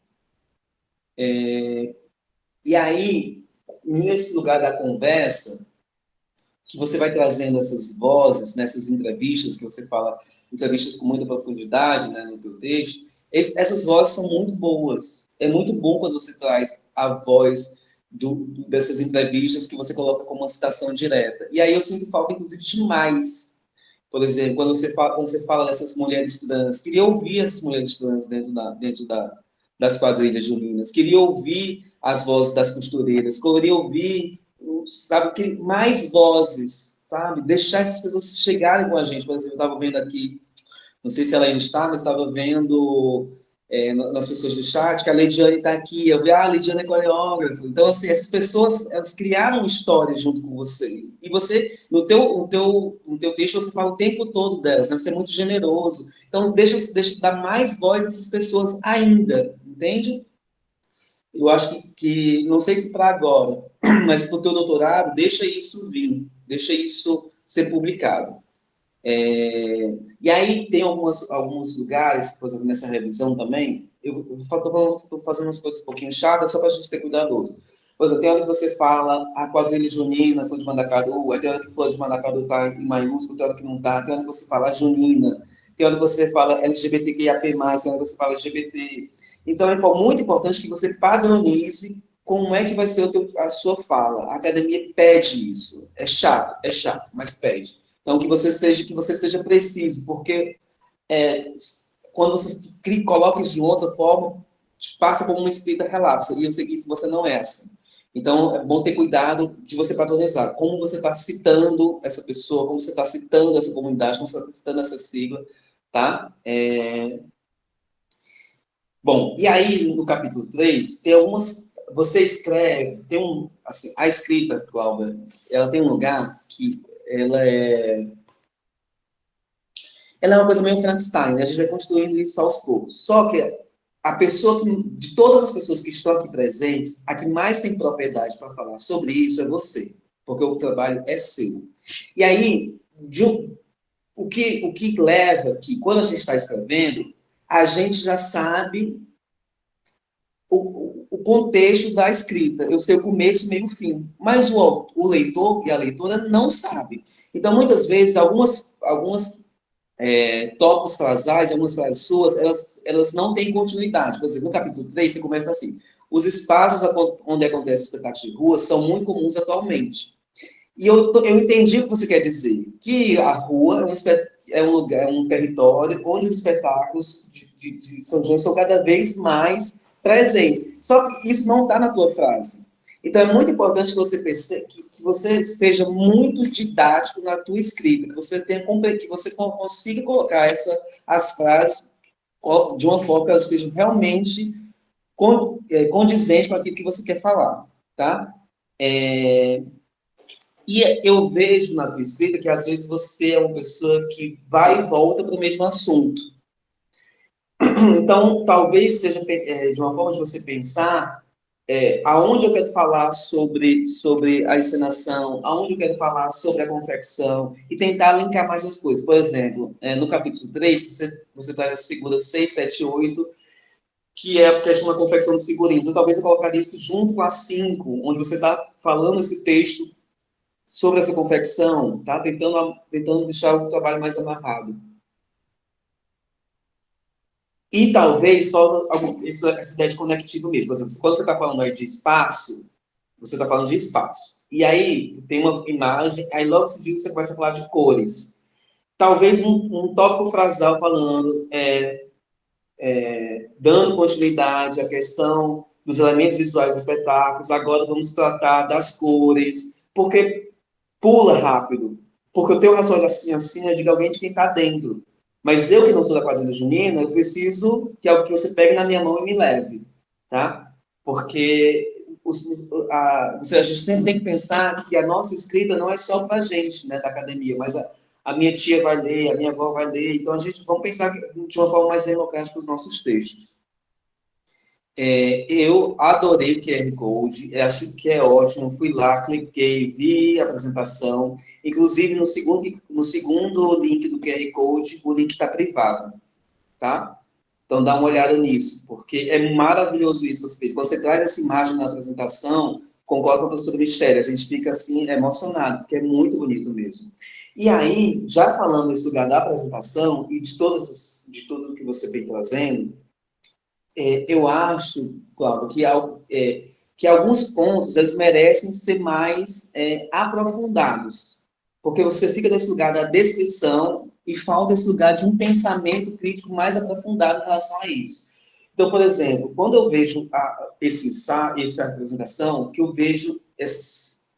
E aí, nesse lugar da conversa, que você vai trazendo essas vozes, nessas entrevistas, que você fala, entrevistas com muita profundidade, né, no teu texto, essas vozes são muito boas. É muito bom quando você traz a voz dessas entrevistas que você coloca como uma citação direta. E aí eu sinto falta, inclusive, demais. Por exemplo, quando você fala dessas mulheres trans, queria ouvir essas mulheres trans das quadrilhas juninas, queria ouvir as vozes das costureiras, queria ouvir, sabe, mais vozes, sabe? Deixar essas pessoas chegarem com a gente. Por exemplo, eu estava vendo aqui, não sei se ela ainda está, mas estava vendo nas pessoas do chat, que a Leidiane está aqui, eu vi, a Leidiane é coreógrafa. Então, assim, essas pessoas, elas criaram histórias junto com você. E você, no teu texto, você fala o tempo todo delas, né? Você é muito generoso. Então, deixa dar mais voz a essas pessoas ainda, entende? Eu acho que não sei se para agora, mas para o teu doutorado, deixa isso vir, deixa isso ser publicado. E aí tem alguns lugares, por exemplo, nessa revisão também, eu estou fazendo umas coisas um pouquinho chatas, só para a gente ter cuidadoso. Por exemplo, tem hora que você fala a quadrilha junina, Flor de Mandacaru, aí tem hora que Flor de Mandacaru está em maiúsculo, tem hora que não está, tem hora que você fala junina, tem hora que você fala LGBTQIAP+, tem hora que você fala LGBT. Então, é muito importante que você padronize como é que vai ser a sua fala. A academia pede isso. É chato, mas pede. Então, que você seja preciso, porque quando você coloca isso de outra forma, passa como uma escrita relapsa, e eu sei que isso você não é assim. Então, é bom ter cuidado de você padronizar. Como você está citando essa pessoa, como você está citando essa comunidade, como você está citando essa sigla, tá? Bom, e aí, no capítulo 3, tem algumas... Você escreve, assim, a escrita, Glauber, ela tem um lugar que ela é uma coisa meio Frankenstein, né? A gente vai construindo isso aos poucos. Só que a pessoa de todas as pessoas que estão aqui presentes, a que mais tem propriedade para falar sobre isso é você, porque o trabalho é seu. E aí, o que leva que, quando a gente está escrevendo, a gente já sabe o contexto da escrita. Eu sei o começo, meio e fim. Mas o leitor e a leitora não sabe. Então, muitas vezes, algumas tópicos frasais, algumas frases suas, elas não têm continuidade. Por exemplo, no capítulo 3, você começa assim: os espaços onde acontece o espetáculo de rua são muito comuns atualmente. E eu entendi o que você quer dizer, que a rua é um lugar, é um território onde os espetáculos de São João são cada vez mais presentes. Só que isso não está na tua frase. Então, é muito importante que você que você seja muito didático na tua escrita, que você consiga colocar as frases de uma forma que elas sejam realmente condizentes com aquilo que você quer falar, tá? E eu vejo na tua escrita que, às vezes, você é uma pessoa que vai e volta para o mesmo assunto. Então, talvez seja de uma forma de você pensar aonde eu quero falar sobre a encenação, aonde eu quero falar sobre a confecção, e tentar linkar mais as coisas. Por exemplo, no capítulo 3, você traz as figuras 6, 7 e 8, que é a questão da confecção dos figurinos. Ou talvez eu colocaria isso junto com a 5, onde você está falando esse texto sobre essa confecção, tá? Tentando deixar o trabalho mais amarrado. E talvez falta essa ideia de conectivo mesmo. Por exemplo, quando você está falando aí de espaço, você está falando de espaço. E aí tem uma imagem, aí logo em seguida você começa a falar de cores. Talvez um tópico frasal falando, dando continuidade à questão dos elementos visuais dos espetáculos, agora vamos tratar das cores, porque pula rápido. Porque eu tenho raciocínio assim, eu digo alguém de quem está dentro. Mas eu que não sou da quadrilha junina, eu preciso que algo que você pegue na minha mão e me leve, tá? Porque a gente sempre tem que pensar que a nossa escrita não é só para a gente, né, da academia, mas a minha tia vai ler, a minha avó vai ler, então vamos pensar de uma forma mais democrática os nossos textos. Eu adorei o QR Code, acho que é ótimo, fui lá, cliquei, vi a apresentação, inclusive no segundo link do QR Code, o link está privado, tá? Então dá uma olhada nisso, porque é maravilhoso isso que você fez. Quando você traz essa imagem na apresentação, concordo com a professora Michele, a gente fica assim emocionado, porque é muito bonito mesmo. E aí, já falando nesse lugar da apresentação e de tudo que você vem trazendo, eu acho, Cláudio, que alguns pontos eles merecem ser mais aprofundados, porque você fica nesse lugar da descrição e falta esse lugar de um pensamento crítico mais aprofundado em relação a isso. Então, por exemplo, quando eu vejo essa apresentação, que eu vejo esses,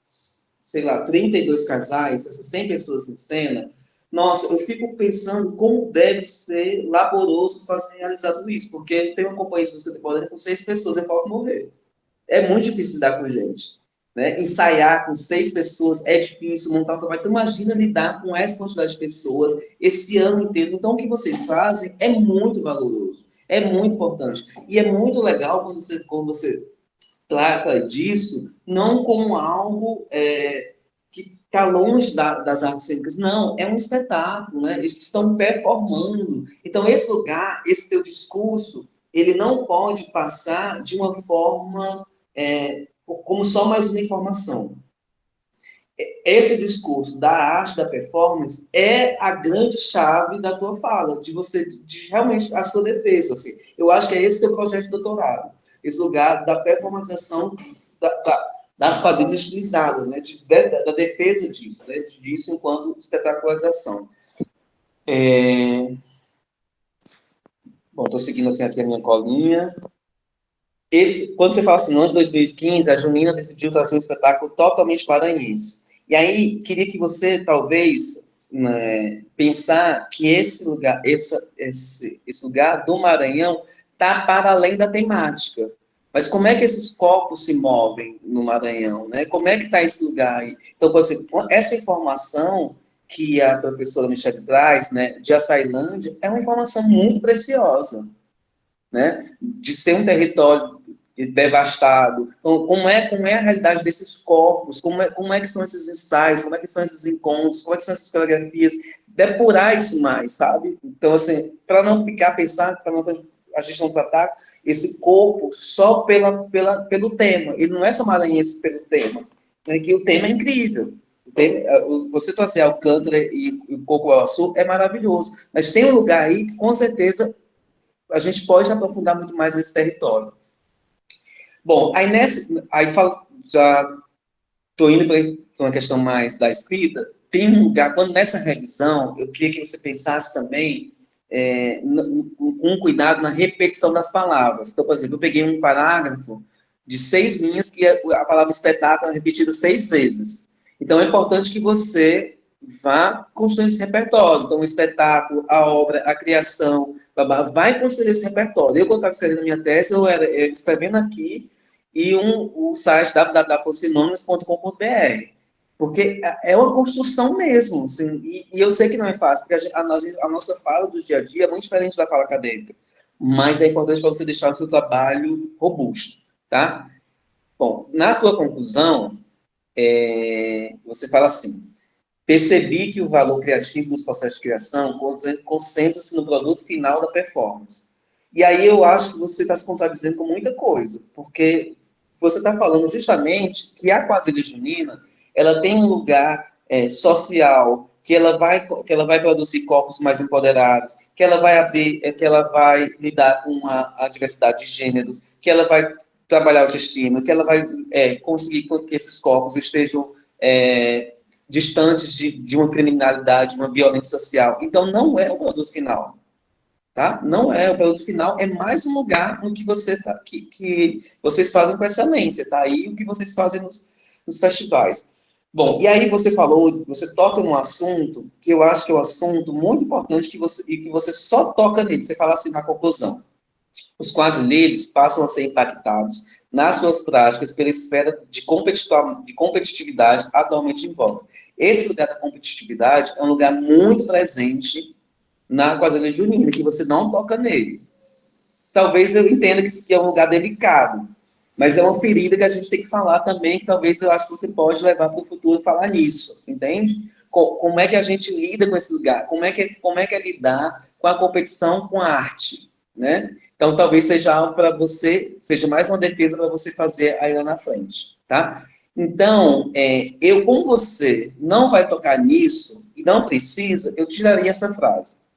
sei lá, 32 casais, essas 100 pessoas em cena, nossa, eu fico pensando como deve ser laboroso realizar tudo isso, porque eu tenho uma companhia de escritório com 6 pessoas, eu posso morrer. É muito difícil lidar com gente. Né? Ensaiar com 6 pessoas é difícil, montar um trabalho. Então, imagina lidar com essa quantidade de pessoas esse ano inteiro. Então, o que vocês fazem é muito valoroso, é muito importante. E é muito legal quando você trata disso, não como algo que está longe das artes cênicas. Não, é um espetáculo, né? Eles estão performando. Então, esse lugar, esse teu discurso, ele não pode passar de uma forma como só mais uma informação. Esse discurso da arte, da performance, é a grande chave da tua fala, de realmente a sua defesa. Assim. Eu acho que é esse teu projeto de doutorado, esse lugar da performatização das quadrilhas utilizadas, né, da defesa disso, né, disso enquanto espetacularização. Bom, estou seguindo aqui a minha colinha. Quando você fala assim, no ano de 2015, a Junina decidiu trazer um espetáculo totalmente maranhense. E aí, queria que você, talvez, pensar que esse lugar do Maranhão está para além da temática. Mas como é que esses corpos se movem no Maranhão? Né? Como é que está esse lugar aí? Então, por exemplo, essa informação que a professora Michele traz, né, de Açailândia, é uma informação muito preciosa. Né? De ser um território devastado. Então, como é a realidade desses corpos? Como é que são esses ensaios? Como é que são esses encontros? Como é que são essas coreografias? Depurar isso mais, sabe? Então, assim, para não ficar pensando, para a gente não tratar esse corpo só pelo tema. Ele não é só maranhense pelo tema. Né? Que o tema é incrível. Você trazer Alcântara e o Coco-Açu é maravilhoso. Mas tem um lugar aí que, com certeza, a gente pode aprofundar muito mais nesse território. Bom, já estou indo para uma questão mais da escrita, tem um lugar, quando nessa revisão, eu queria que você pensasse também com cuidado na repetição das palavras. Então, por exemplo, eu peguei um parágrafo de 6 linhas que a palavra espetáculo é repetida 6 vezes. Então, é importante que você vá construindo esse repertório. Então, o espetáculo, a obra, a criação, vai construir esse repertório. Eu, quando estava escrevendo a minha tese, eu era escrevendo aqui e o site www.sinônimos.com.br, porque é uma construção mesmo, assim, e eu sei que não é fácil, porque a nossa fala do dia a dia é muito diferente da fala acadêmica, mas é importante para você deixar o seu trabalho robusto, tá? Bom, na tua conclusão, você fala assim: percebi que o valor criativo dos processos de criação concentra-se no produto final da performance. E aí eu acho que você está se contradizendo com muita coisa, porque você está falando justamente que a quadrilha junina, ela tem um lugar social, que ela vai produzir corpos mais empoderados, que ela vai abrir, que ela vai lidar com a diversidade de gêneros, que ela vai trabalhar a autoestima, que ela vai conseguir que esses corpos estejam distantes de uma criminalidade, de uma violência social. Então, não é o produto final. Tá? Não é, o produto final é mais um lugar no que, que vocês fazem com excelência, tá? Aí o que vocês fazem nos festivais. Bom, e aí você falou, você toca num assunto que eu acho que é um assunto muito importante e que você só toca nele, você fala assim na conclusão. Os quadrilheiros passam a ser impactados nas suas práticas pela esfera de competitividade atualmente em voga. Esse lugar da competitividade é um lugar muito presente na quadrilha junina, que você não toca nele. Talvez eu entenda que isso aqui é um lugar delicado, mas é uma ferida que a gente tem que falar também, que talvez eu acho que você pode levar para o futuro falar nisso, entende? Como é que a gente lida com esse lugar? Como é que é lidar com a competição com a arte, né? Então, talvez seja algo para você, seja mais uma defesa para você fazer aí lá na frente, tá? Então, como você não vai tocar nisso, e não precisa, eu tiraria essa frase.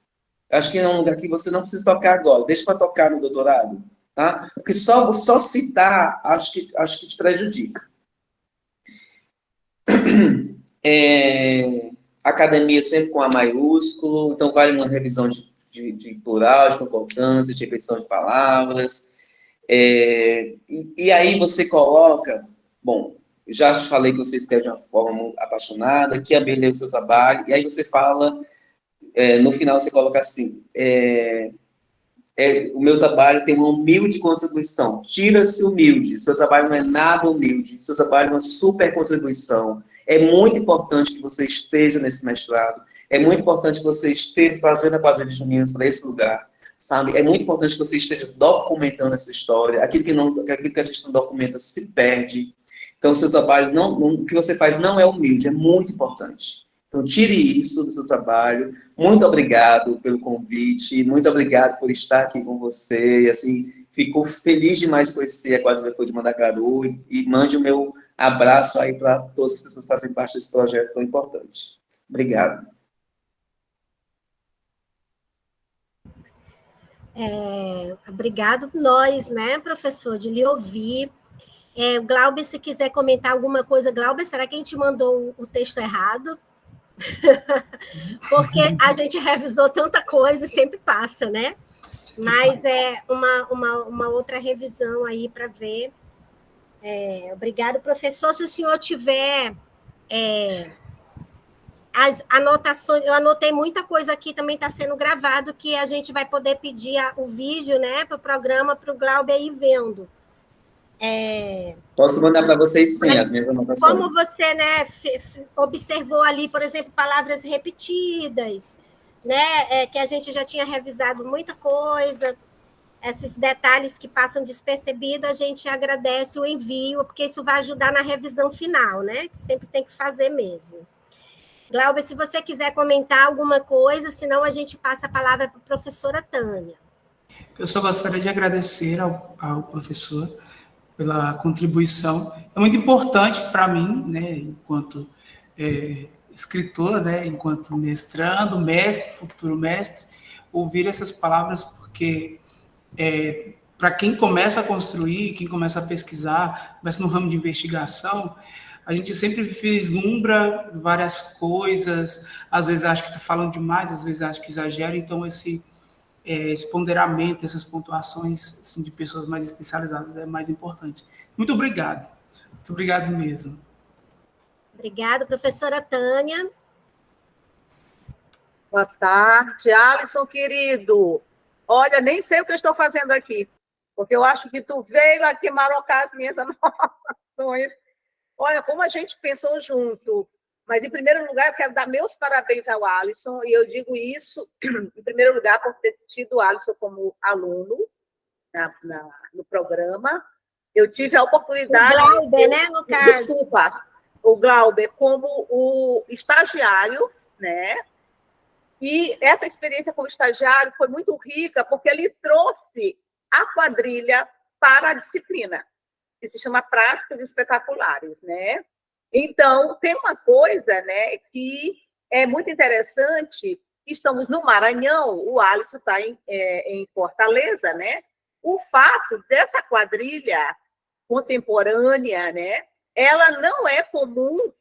Acho que é um lugar que você não precisa tocar agora, deixa para tocar no doutorado, tá? Porque só citar, acho que te prejudica. Academia sempre com A maiúsculo, então vale uma revisão de plural, de concordância, de repetição de palavras. E aí você coloca, bom, já falei que você escreve de uma forma muito apaixonada, que abelha o seu trabalho, e aí você fala, no final você coloca assim, o meu trabalho tem uma humilde contribuição. Tira-se humilde. Seu trabalho não é nada humilde. Seu trabalho é uma super contribuição. É muito importante que você esteja nesse mestrado. É muito importante que você esteja trazendo a quadrilha de Juninos para esse lugar. Sabe? É muito importante que você esteja documentando essa história. Aquilo que a gente não documenta se perde. Então, o seu trabalho, o que você faz não é humilde. É muito importante. Então, tire isso do seu trabalho. Muito obrigado pelo convite, muito obrigado por estar aqui com você. E, assim, fico feliz demais de conhecer a Quadrilha Flor de Mandacaru e mande o meu abraço aí para todas as pessoas que fazem parte desse projeto tão importante. Obrigado. Obrigado nós, né, professor, de lhe ouvir. Glauber, se quiser comentar alguma coisa, Glauber, será que a gente mandou o texto errado? Porque a gente revisou tanta coisa e sempre passa, né? Mas é uma outra revisão aí para ver. Obrigado, professor. Se o senhor tiver as anotações, eu anotei muita coisa aqui, também está sendo gravado, que a gente vai poder pedir o vídeo, né, para o programa, para o Glauber ir vendo. Posso mandar para vocês, sim, as minhas anotações. Como você, né, observou ali, por exemplo, palavras repetidas, né, que a gente já tinha revisado muita coisa, esses detalhes que passam despercebidos, a gente agradece o envio, porque isso vai ajudar na revisão final, né, que sempre tem que fazer mesmo. Glauber, se você quiser comentar alguma coisa, senão a gente passa a palavra para a professora Tânia. Eu só gostaria de agradecer ao professor pela contribuição. É muito importante para mim, né, enquanto escritor, né, enquanto mestrando, mestre, futuro mestre, ouvir essas palavras, porque para quem começa a construir, quem começa a pesquisar, começa no ramo de investigação, a gente sempre vislumbra várias coisas, às vezes acha que está falando demais, às vezes acha que exagera, então esse ponderamento, essas pontuações assim, de pessoas mais especializadas é mais importante. Muito obrigado mesmo. Obrigada, professora Tânia. Boa tarde, Alisson, querido. Olha, nem sei o que eu estou fazendo aqui, porque eu acho que tu veio aqui marocar as minhas anotações. Olha, como a gente pensou junto. Mas, em primeiro lugar, eu quero dar meus parabéns ao Alisson, e eu digo isso, em primeiro lugar, por ter tido o Alisson como aluno no programa. Eu tive a oportunidade... O Glauber, né, no caso. Desculpa, o Glauber como o estagiário, né? E essa experiência como estagiário foi muito rica, porque ele trouxe a quadrilha para a disciplina, que se chama Práticas Espetaculares, né? Então, tem uma coisa, né, que é muito interessante. Estamos no Maranhão, o Alisson está em Fortaleza, né? O fato dessa quadrilha contemporânea, né, ela não é comum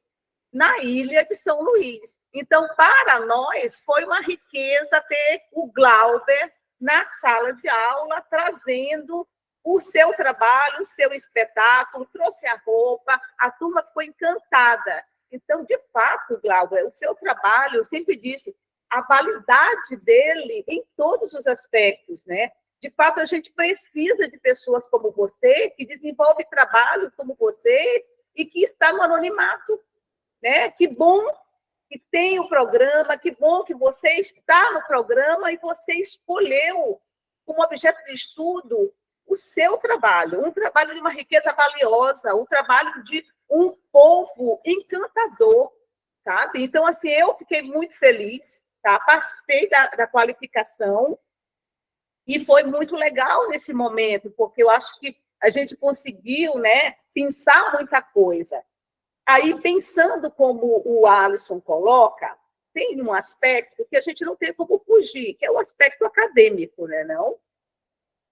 na ilha de São Luís. Então, para nós, foi uma riqueza ter o Glauber na sala de aula, trazendo o seu trabalho, o seu espetáculo, trouxe a roupa, a turma ficou encantada. Então, de fato, Glauber, o seu trabalho, eu sempre disse, a validade dele em todos os aspectos, né? De fato, a gente precisa de pessoas como você, que desenvolve trabalho como você e que está no anonimato, né? Que bom que tem o programa, que bom que você está no programa e você escolheu como objeto de estudo o seu trabalho, um trabalho de uma riqueza valiosa, um trabalho de um povo encantador, sabe? Então, assim, eu fiquei muito feliz, tá? Participei da qualificação e foi muito legal nesse momento, porque eu acho que a gente conseguiu, né, pensar muita coisa. Aí, pensando como o Alisson coloca, tem um aspecto que a gente não tem como fugir, que é o aspecto acadêmico, né, não?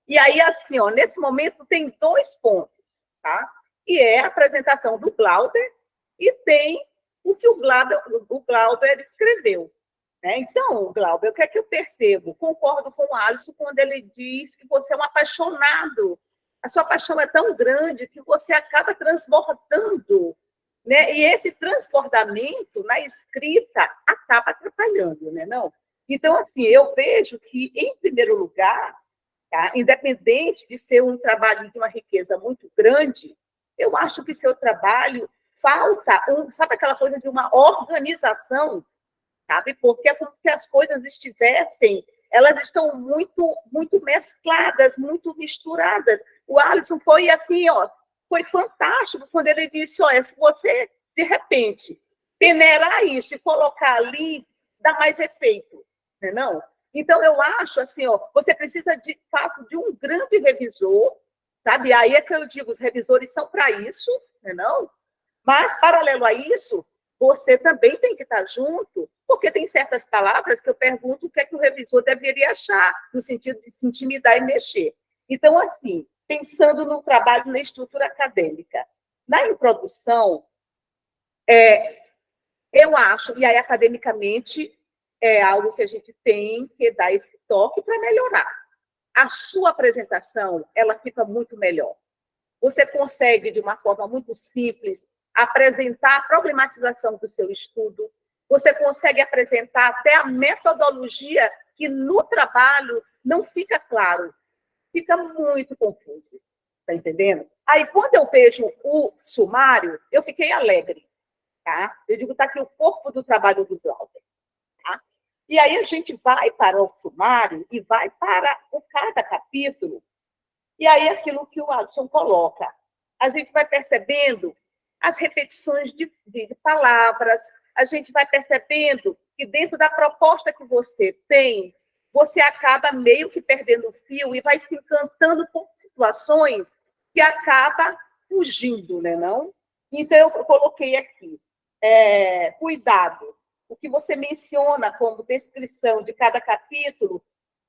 E aí, assim, ó, nesse momento, tem 2 pontos, tá? E é a apresentação do Glauber e tem o que o Glauber escreveu. Né? Então, Glauber, o que é que eu percebo? Concordo com o Alisson quando ele diz que você é um apaixonado. A sua paixão é tão grande que você acaba transbordando, né? E esse transbordamento na escrita acaba atrapalhando, né? Não? Então, assim, eu vejo que, em primeiro lugar, tá? Independente de ser um trabalho de uma riqueza muito grande, eu acho que seu trabalho falta, sabe aquela coisa de uma organização, sabe? Porque é como se as coisas estivessem, elas estão muito mescladas, muito misturadas. O Alisson foi assim, ó, foi fantástico quando ele disse, olha, se você, de repente, peneirar isso e colocar ali, dá mais efeito, né, não? Então, eu acho assim, ó, você precisa, de fato, de um grande revisor, sabe? Aí é que eu digo, os revisores são para isso, né, não? Mas, paralelo a isso, você também tem que estar junto, porque tem certas palavras que eu pergunto o que é que o revisor deveria achar, no sentido de se intimidar e mexer. Então, assim, pensando no trabalho na estrutura acadêmica, na introdução, eu acho, e aí academicamente é algo que a gente tem que dar esse toque para melhorar. A sua apresentação, ela fica muito melhor. Você consegue, de uma forma muito simples, apresentar a problematização do seu estudo, você consegue apresentar até a metodologia que no trabalho não fica claro, fica muito confuso, está entendendo? Aí, quando eu vejo o sumário, eu fiquei alegre, tá? Eu digo, está aqui o corpo do trabalho do Glauber, tá? E aí a gente vai para o sumário e vai para cada capítulo, e aí aquilo que o Alisson coloca, a gente vai percebendo as repetições de palavras, a gente vai percebendo que dentro da proposta que você tem, você acaba meio que perdendo o fio e vai se encantando com situações que acaba fugindo, né, não? Então, eu coloquei aqui, cuidado, o que você menciona como descrição de cada capítulo,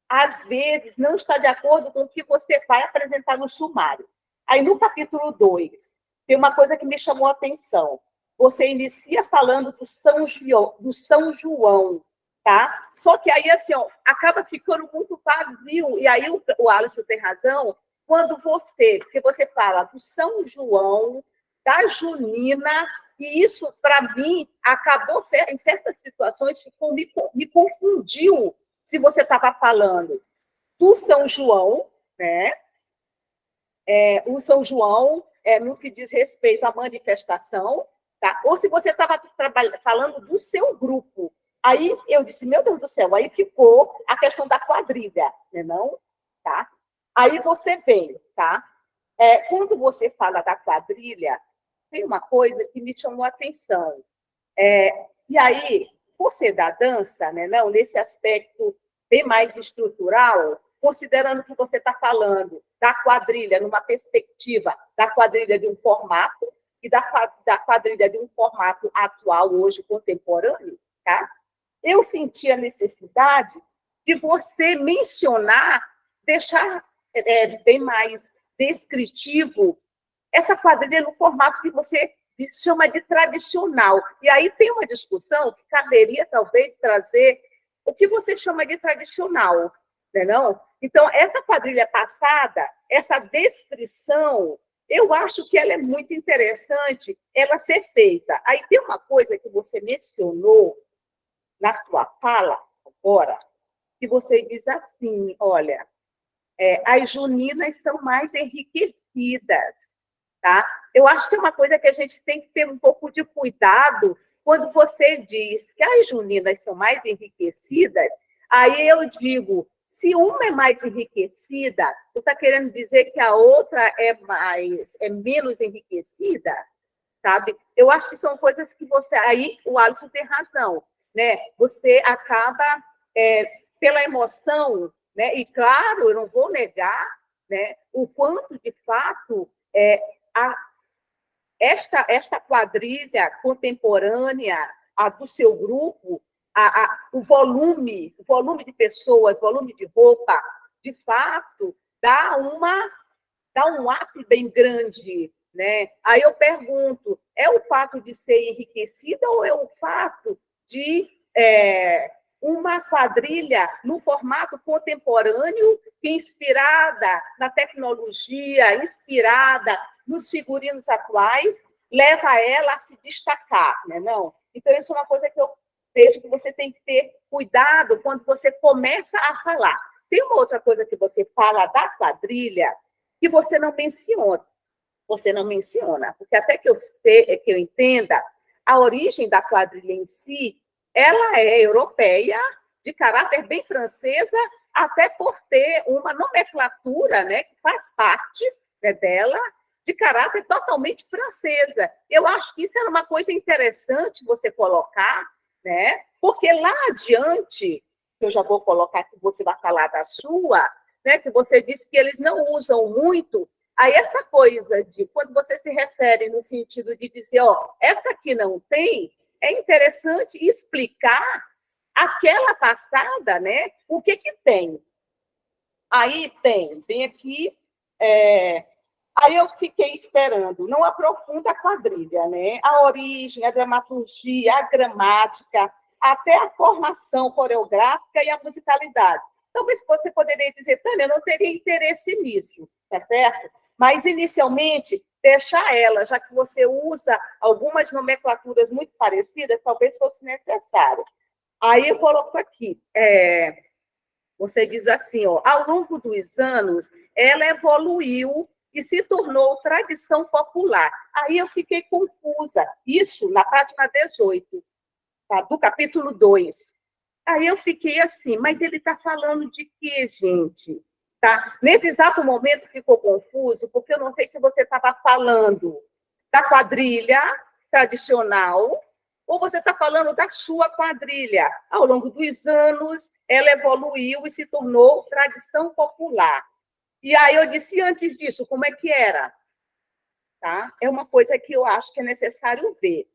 às vezes, não está de acordo com o que você vai apresentar no sumário. Aí, no capítulo 2, tem uma coisa que me chamou a atenção. Você inicia falando do São João, tá? Só que aí, assim, ó, acaba ficando muito vazio. E aí, o Alisson tem razão, porque você fala do São João, da Junina, e isso, para mim, acabou, em certas situações, me confundiu se você estava falando do São João, né? O São João, no que diz respeito à manifestação, tá? Ou se você estava falando do seu grupo. Aí eu disse, meu Deus do céu, aí ficou a questão da quadrilha, né, não? Tá? Aí você vem, tá? Quando você fala da quadrilha, tem uma coisa que me chamou a atenção. E aí, por ser da dança, né, não, nesse aspecto bem mais estrutural, considerando que você está falando da quadrilha numa perspectiva da quadrilha de um formato e da quadrilha de um formato atual, hoje, contemporâneo, tá? Eu senti a necessidade de você mencionar, deixar bem mais descritivo essa quadrilha no formato que você chama de tradicional. E aí tem uma discussão que caberia, talvez, trazer o que você chama de tradicional, né, não? Então, essa quadrilha passada, essa descrição, eu acho que ela é muito interessante ela ser feita. Aí tem uma coisa que você mencionou na sua fala agora, que você diz assim, olha, as juninas são mais enriquecidas, tá? Eu acho que é uma coisa que a gente tem que ter um pouco de cuidado quando você diz que as juninas são mais enriquecidas, aí eu digo, se uma é mais enriquecida, você está querendo dizer que a outra é menos enriquecida, sabe? Eu acho que são coisas que você... Aí o Alisson tem razão, né? Você acaba, pela emoção, né? E, claro, eu não vou negar, né, o quanto, de fato, esta quadrilha contemporânea, a do seu grupo, o volume de pessoas, volume de roupa, de fato, dá um up bem grande, né? Aí eu pergunto, é o fato de ser enriquecida ou é o fato de uma quadrilha no formato contemporâneo, inspirada na tecnologia, inspirada nos figurinos atuais, leva ela a se destacar, né? Não? Então, isso é uma coisa que eu vejo que você tem que ter cuidado quando você começa a falar. Tem uma outra coisa que você fala da quadrilha que você não menciona. Você não menciona, porque até que eu entenda, a origem da quadrilha em si, ela é europeia, de caráter bem francesa, até por ter uma nomenclatura, né, que faz parte, né, dela, de caráter totalmente francesa. Eu acho que isso era uma coisa interessante você colocar, né, porque lá adiante, eu já vou colocar que você vai falar da sua, né, que você disse que eles não usam muito. Aí essa coisa de, quando você se refere no sentido de dizer, ó, essa aqui não tem, é interessante explicar aquela passada, né? O que tem? Aí tem aqui, aí eu fiquei esperando, não aprofunda a quadrilha, né? A origem, a dramaturgia, a gramática, até a formação coreográfica e a musicalidade. Talvez você poderia dizer, Tânia, eu não teria interesse nisso, tá certo? Mas, inicialmente, deixar ela, já que você usa algumas nomenclaturas muito parecidas, talvez fosse necessário. Aí eu coloco aqui, você diz assim, ó, ao longo dos anos, ela evoluiu e se tornou tradição popular. Aí eu fiquei confusa. Isso na página 18, tá? Do capítulo 2. Aí eu fiquei assim, mas ele está falando de quê, gente? Tá? Nesse exato momento ficou confuso, porque eu não sei se você estava falando da quadrilha tradicional ou você está falando da sua quadrilha. Ao longo dos anos, ela evoluiu e se tornou tradição popular. E aí eu disse, antes disso, como é que era? Tá? É uma coisa que eu acho que é necessário ver.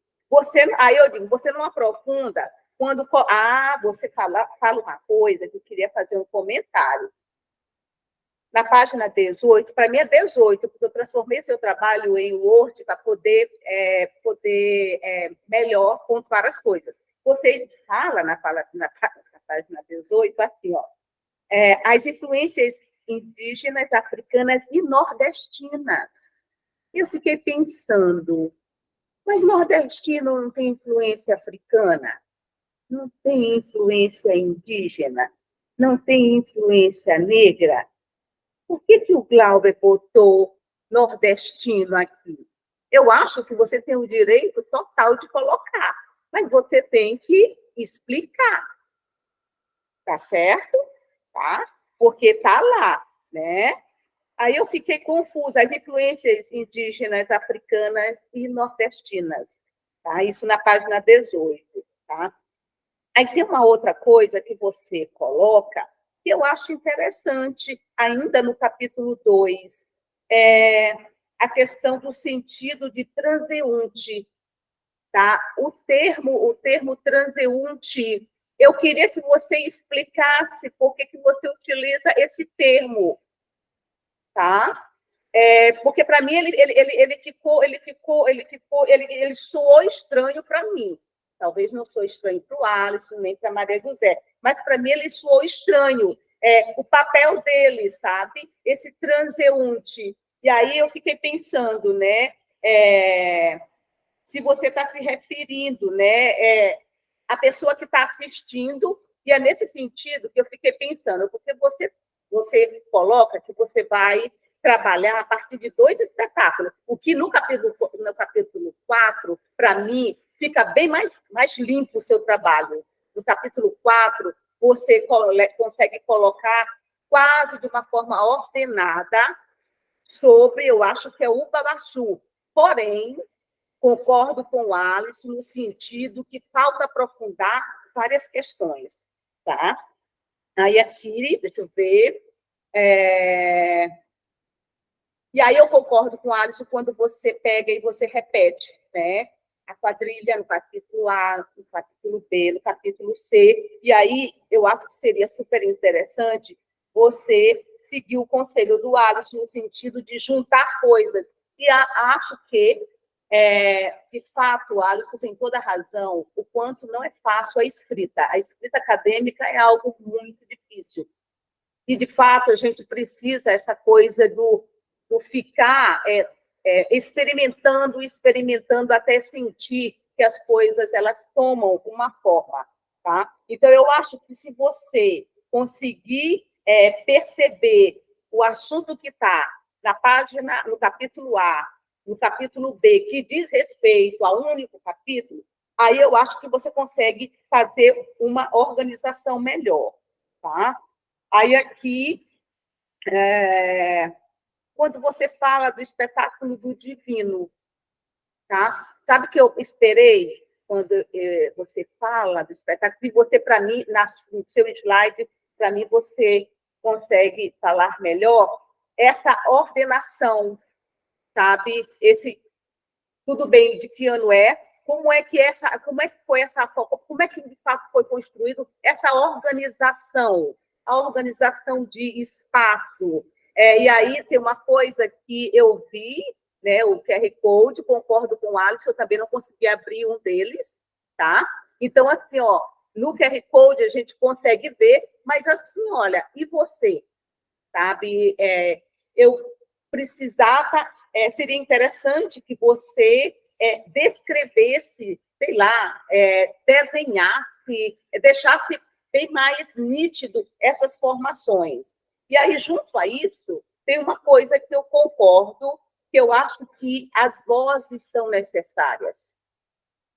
Aí eu digo, você não aprofunda quando... você fala uma coisa que eu queria fazer um comentário. Na página 18, para mim é 18, porque eu transformei seu trabalho em Word para poder melhor pontuar as coisas. Você fala na página 18, assim, ó, as influências indígenas, africanas e nordestinas. Eu fiquei pensando, mas nordestino não tem influência africana? Não tem influência indígena? Não tem influência negra? Por que o Glauber botou nordestino aqui? Eu acho que você tem o direito total de colocar, mas você tem que explicar. Tá certo? Tá? Porque tá lá, né? Aí eu fiquei confusa. As influências indígenas, africanas e nordestinas. Tá? Isso na página 18. Tá? Aí tem uma outra coisa que você coloca, que eu acho interessante, ainda no capítulo 2, a questão do sentido de transeunte. Tá? O termo transeunte, eu queria que você explicasse por que você utiliza esse termo. Tá? Porque para mim ele soou estranho para mim. Talvez não soe estranho para o Alisson, nem para a Maria José, mas para mim ele soou estranho. O papel dele, sabe? Esse transeunte. E aí eu fiquei pensando, né? Se você está se referindo, né? A pessoa que está assistindo, e é nesse sentido que eu fiquei pensando, porque você coloca que você vai trabalhar a partir de 2 espetáculos, o que no capítulo 4, para mim, fica bem mais limpo o seu trabalho. No capítulo 4, você consegue colocar quase de uma forma ordenada sobre, eu acho que é o Babaçu. Porém, concordo com o Alisson no sentido que falta aprofundar várias questões. Tá? Aí aqui, deixa eu ver... E aí eu concordo com o Alisson quando você pega e você repete, né? A quadrilha no capítulo A, no capítulo B, no capítulo C. E aí eu acho que seria super interessante você seguir o conselho do Alisson no sentido de juntar coisas. E acho que, de fato, o Alisson tem toda a razão, o quanto não é fácil a escrita. A escrita acadêmica é algo muito difícil. E, de fato, a gente precisa essa coisa do ficar experimentando até sentir que as coisas elas tomam uma forma, tá? Então eu acho que se você conseguir perceber o assunto que está na página, no capítulo A, no capítulo B, que diz respeito a um único capítulo, aí eu acho que você consegue fazer uma organização melhor, tá? Aí aqui quando você fala do espetáculo do divino, tá? Sabe que eu esperei quando você fala do espetáculo, e você, para mim, no seu slide, para mim, você consegue falar melhor essa ordenação, sabe? Tudo bem, de que ano é, como é que de fato foi construído essa organização, a organização de espaço. E aí tem uma coisa que eu vi, né, o QR Code, concordo com o Alex, eu também não consegui abrir um deles, tá? Então, assim, no QR Code a gente consegue ver, mas assim, olha, e você? Sabe? Eu precisava, seria interessante que você descrevesse, sei lá, desenhasse, deixasse bem mais nítido essas formações. E aí, junto a isso, tem uma coisa que eu concordo, que eu acho que as vozes são necessárias.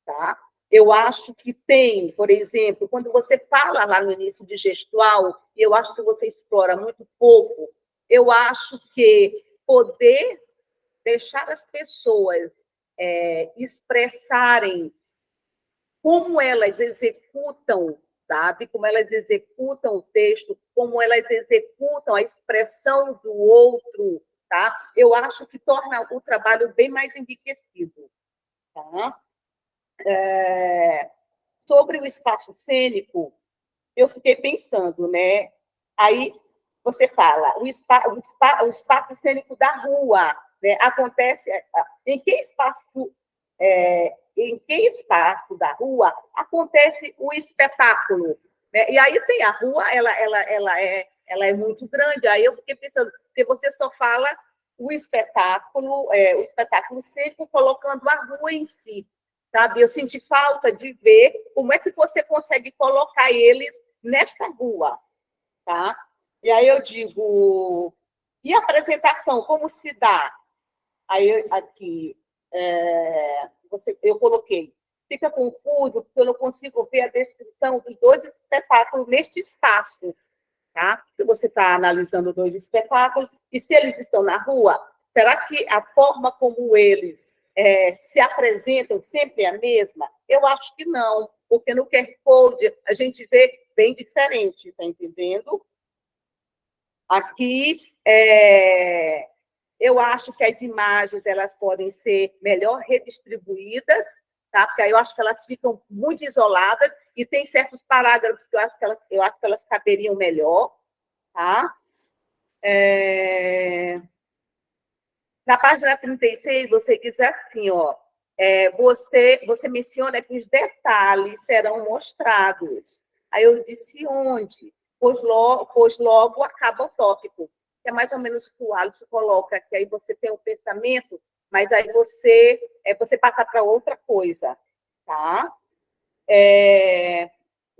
Tá? Eu acho que tem, por exemplo, quando você fala lá no início de gestual, e eu acho que você explora muito pouco, eu acho que poder deixar as pessoas expressarem como elas executam, sabe? Como elas executam o texto, como elas executam a expressão do outro, tá? Eu acho que torna o trabalho bem mais enriquecido, tá? Sobre o espaço cênico, eu fiquei pensando, né? Aí você fala, o espaço cênico da rua, né? Acontece em que espaço da rua acontece o espetáculo, né? E aí tem a rua, ela é muito grande. Aí eu fiquei pensando, porque você só fala o espetáculo cênico colocando a rua em si, sabe? Eu senti falta de ver como é que você consegue colocar eles nesta rua, tá? E aí eu digo, e a apresentação, como se dá? Aí aqui eu coloquei, fica confuso porque eu não consigo ver a descrição dos 2 espetáculos neste espaço, tá? Se você está analisando 2 espetáculos, e se eles estão na rua, será que a forma como eles se apresentam sempre é a mesma? Eu acho que não. porque no QR Code a gente vê bem diferente, tá entendendo? Aqui, eu acho que as imagens elas podem ser melhor redistribuídas, tá? Porque aí eu acho que elas ficam muito isoladas e tem certos parágrafos que eu acho que elas caberiam melhor, tá? Na página 36, você diz assim, ó, você menciona que os detalhes serão mostrados. Aí eu disse onde? Pois logo acaba o tópico. Que é mais ou menos o que o Alisson coloca, que aí você tem o pensamento, mas aí você passa para outra coisa, tá?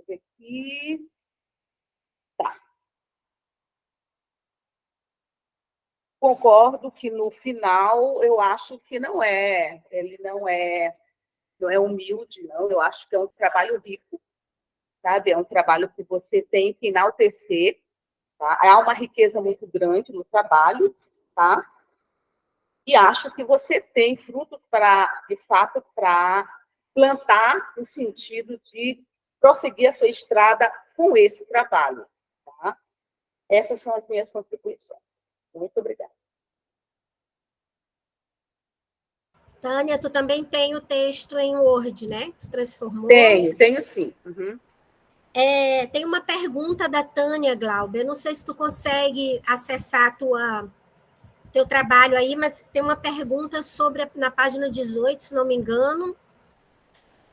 Aqui. Concordo que no final eu acho que ele não é humilde, não. Eu acho que é um trabalho rico, sabe? É um trabalho que você tem que enaltecer, tá? Há uma riqueza muito grande no trabalho, tá? E acho que você tem frutos de fato, para plantar no sentido de prosseguir a sua estrada com esse trabalho, tá? Essas são as minhas contribuições. Muito obrigada. Tânia, tu também tem o texto em Word, né? Tu transformou. Tenho sim. Uhum. Tem uma pergunta da Tânia, Glauber. Eu não sei se tu consegue acessar teu trabalho aí, mas tem uma pergunta na página 18, se não me engano,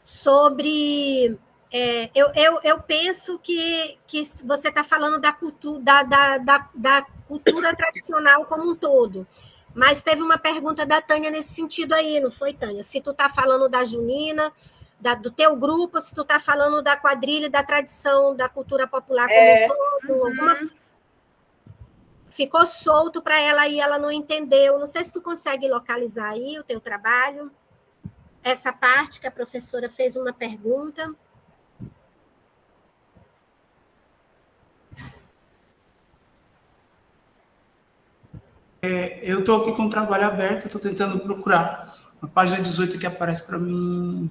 sobre... eu penso que você está falando da cultura, da cultura tradicional como um todo. Mas teve uma pergunta da Tânia nesse sentido aí, não foi, Tânia? Se tu está falando da junina, do teu grupo, se tu está falando da quadrilha, da tradição, da cultura popular como um todo, ficou solto para ela e ela não entendeu. Não sei se tu consegue localizar aí o teu trabalho, essa parte que a professora fez uma pergunta. Eu estou aqui com o trabalho aberto, estou tentando procurar. Na página 18 que aparece para mim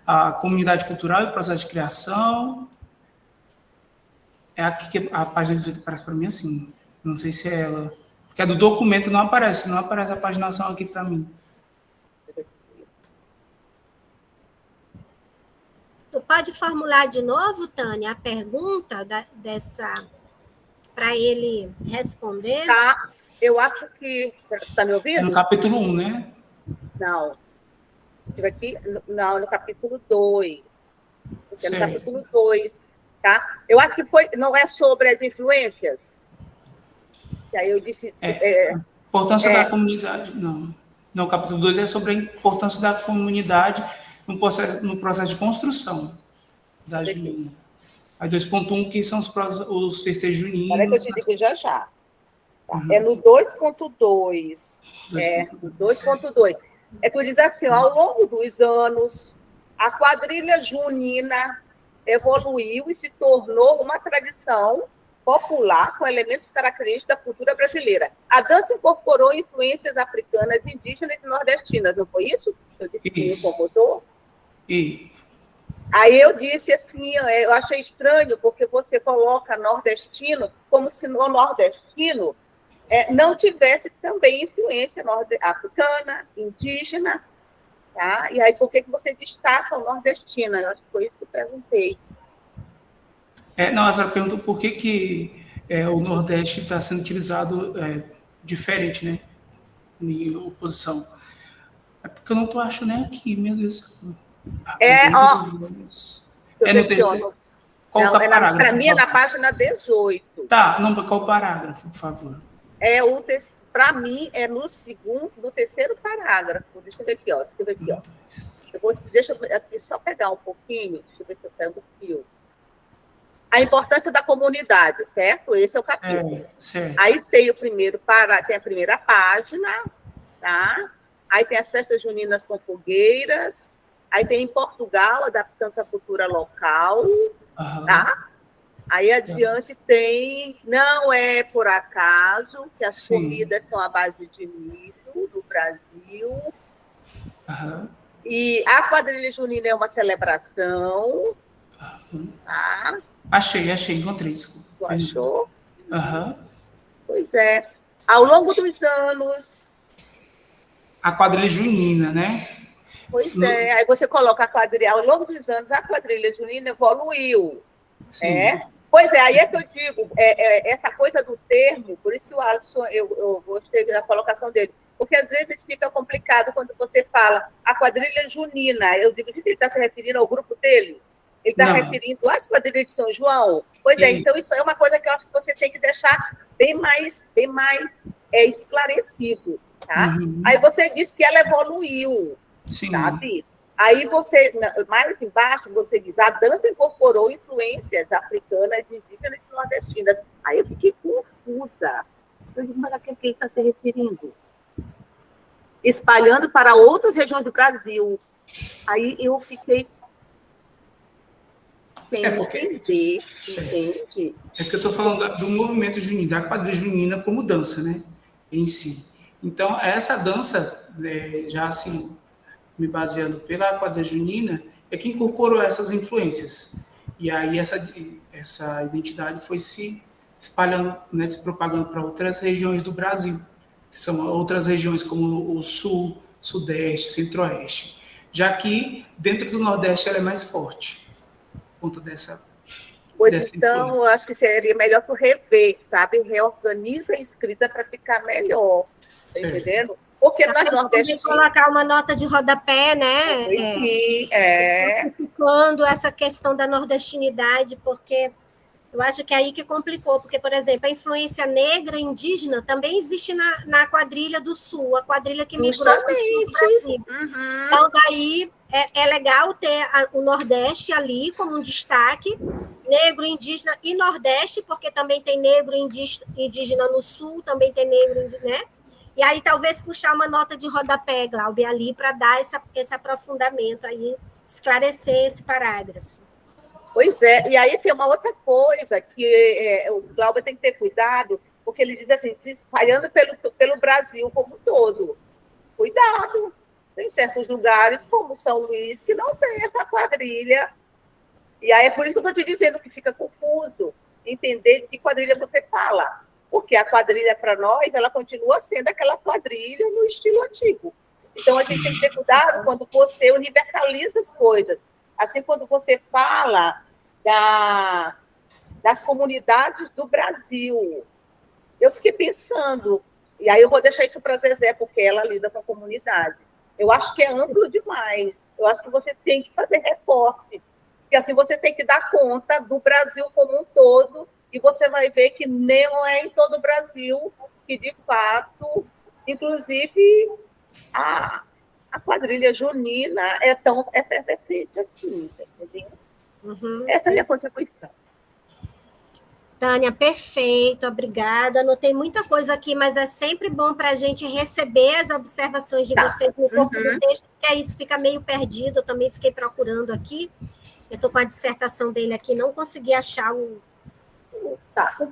a comunidade cultural e o processo de criação. É aqui que a página 18 aparece para mim assim. Não sei se é ela. Porque a do documento não aparece a paginação aqui para mim. Tu pode formular de novo, Tânia, a pergunta para ele responder? Tá. Eu acho que... Está me ouvindo? É no capítulo 1, né? Não. Aqui, não, no capítulo 2. Porque no capítulo 2, tá? Eu acho que não é sobre as influências. E aí eu disse... Importância da comunidade, não. Não, o capítulo 2 é sobre a importância da comunidade no processo de construção da junina. Aí 2.1, que são os festejos juninos. Olha que eu te digo já. Tá? Uhum. É no 2.2. No 2.2. É que diz assim, ao longo dos anos, a quadrilha junina evoluiu e se tornou uma tradição popular com elementos característicos da cultura brasileira. A dança incorporou influências africanas, indígenas e nordestinas, não foi isso? Eu disse que me incomodou. Isso. Aí eu disse assim, eu achei estranho, porque você coloca nordestino como se no nordestino não tivesse também influência africana, indígena, tá? E aí por que você destaca o nordestino? Eu acho que foi isso que eu perguntei. Não, essa pergunta, por que o Nordeste está sendo utilizado diferente, né? Em oposição. É porque eu não estou achando nem aqui, meu Deus. No terceiro. Qual o parágrafo? Para mim é na página 18. Tá, não, qual o parágrafo, por favor? Para mim é no terceiro parágrafo. Deixa eu ver aqui, ó. Deixa eu aqui só pegar um pouquinho. Deixa eu ver se eu pego o fio. A importância da comunidade, certo? Esse é o capítulo. Certo. Aí tem tem a primeira página, tá? Aí tem as festas juninas com fogueiras. Aí tem em Portugal, adaptando-se à cultura local, tá? Aí adiante tem, não é por acaso que as comidas são à base de milho no Brasil. E a quadrilha junina é uma celebração, tá? Achei, encontrei, desculpa. Tu achou? Aham. Pois é. Ao longo dos anos, A quadrilha junina, né? pois é, aí você coloca a quadrilha, ao longo dos anos, a quadrilha junina evoluiu. Sim. Pois é, aí é que eu digo, essa coisa do termo, por isso que o Alisson, eu gostei da colocação dele, porque às vezes fica complicado quando você fala a quadrilha junina, eu digo, gente, ele está se referindo ao grupo dele? Ele está referindo às quadrilhas de São João? Pois é, então isso é uma coisa que eu acho que você tem que deixar bem mais esclarecido, tá? Uhum. Aí você disse que ela evoluiu, Sim. sabe? Aí você, mais embaixo, você diz, a dança incorporou influências africanas, indígenas e nordestinas. Aí eu fiquei confusa. Eu digo, mas a que ele está se referindo? Espalhando para outras regiões do Brasil. Aí eu fiquei sem entender, entende? É que eu estou falando do movimento junino, da quadrilha junina como dança, né? Em si. Então, essa dança, já assim, me baseando pela quadrilha junina, é que incorporou essas influências. E aí essa identidade foi se espalhando, né, se propagando para outras regiões do Brasil, que são outras regiões como o Sul, Sudeste, Centro-Oeste. Já que dentro do Nordeste ela é mais forte, por conta dessa Então, influência. eu acho que seria melhor tu rever, sabe? Reorganiza a escrita para ficar melhor. Tá entendendo? Porque nós nordestinos... colocar uma nota de rodapé, né? Sim, Especificando essa questão da nordestinidade, porque eu acho que é aí que complicou, porque, por exemplo, a influência negra indígena também existe na quadrilha do Sul, a quadrilha que migrou para o Brasil. Uhum. Então, daí é legal ter o Nordeste ali como um destaque, negro, indígena e Nordeste, porque também tem negro indígena no Sul, também tem negro indígena, né? E aí, talvez, puxar uma nota de rodapé, Glauber, ali, para dar esse aprofundamento aí, esclarecer esse parágrafo. Pois é, e aí tem uma outra coisa que o Glauber tem que ter cuidado, porque ele diz assim, se espalhando pelo Brasil como um todo. Cuidado! Tem certos lugares, como São Luís, que não tem essa quadrilha. E aí é por isso que eu estou te dizendo que fica confuso entender de que quadrilha você fala. Porque a quadrilha, para nós, ela continua sendo aquela quadrilha no estilo antigo. Então, a gente tem que ter cuidado quando você universaliza as coisas. Assim, quando você fala das comunidades do Brasil. Eu fiquei pensando, e aí eu vou deixar isso para a Zezé, porque ela lida com a comunidade. Eu acho que é amplo demais. Eu acho que você tem que fazer recortes. Porque assim você tem que dar conta do Brasil como um todo, e você vai ver que não é em todo o Brasil que, de fato, inclusive, a quadrilha junina é tão efervescente assim, entendeu? Uhum. Essa é a minha contribuição. Tânia, perfeito, obrigada. Anotei muita coisa aqui, mas é sempre bom para a gente receber as observações de vocês no corpo do texto, porque aí isso fica meio perdido. Eu também fiquei procurando aqui. Eu estou com a dissertação dele aqui, não consegui achar o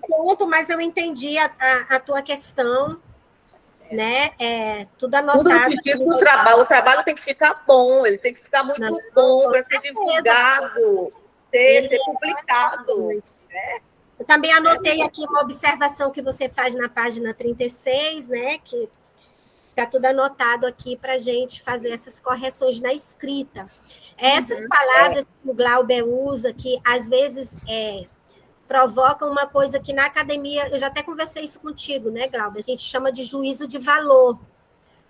ponto, mas eu entendi a tua questão, né? Tudo anotado. Tudo no sentido do trabalho. O trabalho tem que ficar bom, ele tem que ficar muito bom para ser divulgado, ser publicado. Né? Eu também anotei aqui uma observação que você faz na página 36, né? Que está tudo anotado aqui para a gente fazer essas correções na escrita. Essas palavras que o Glauber usa, que às vezes provocam uma coisa que na academia, eu já até conversei isso contigo, né, Glauber? A gente chama de juízo de valor.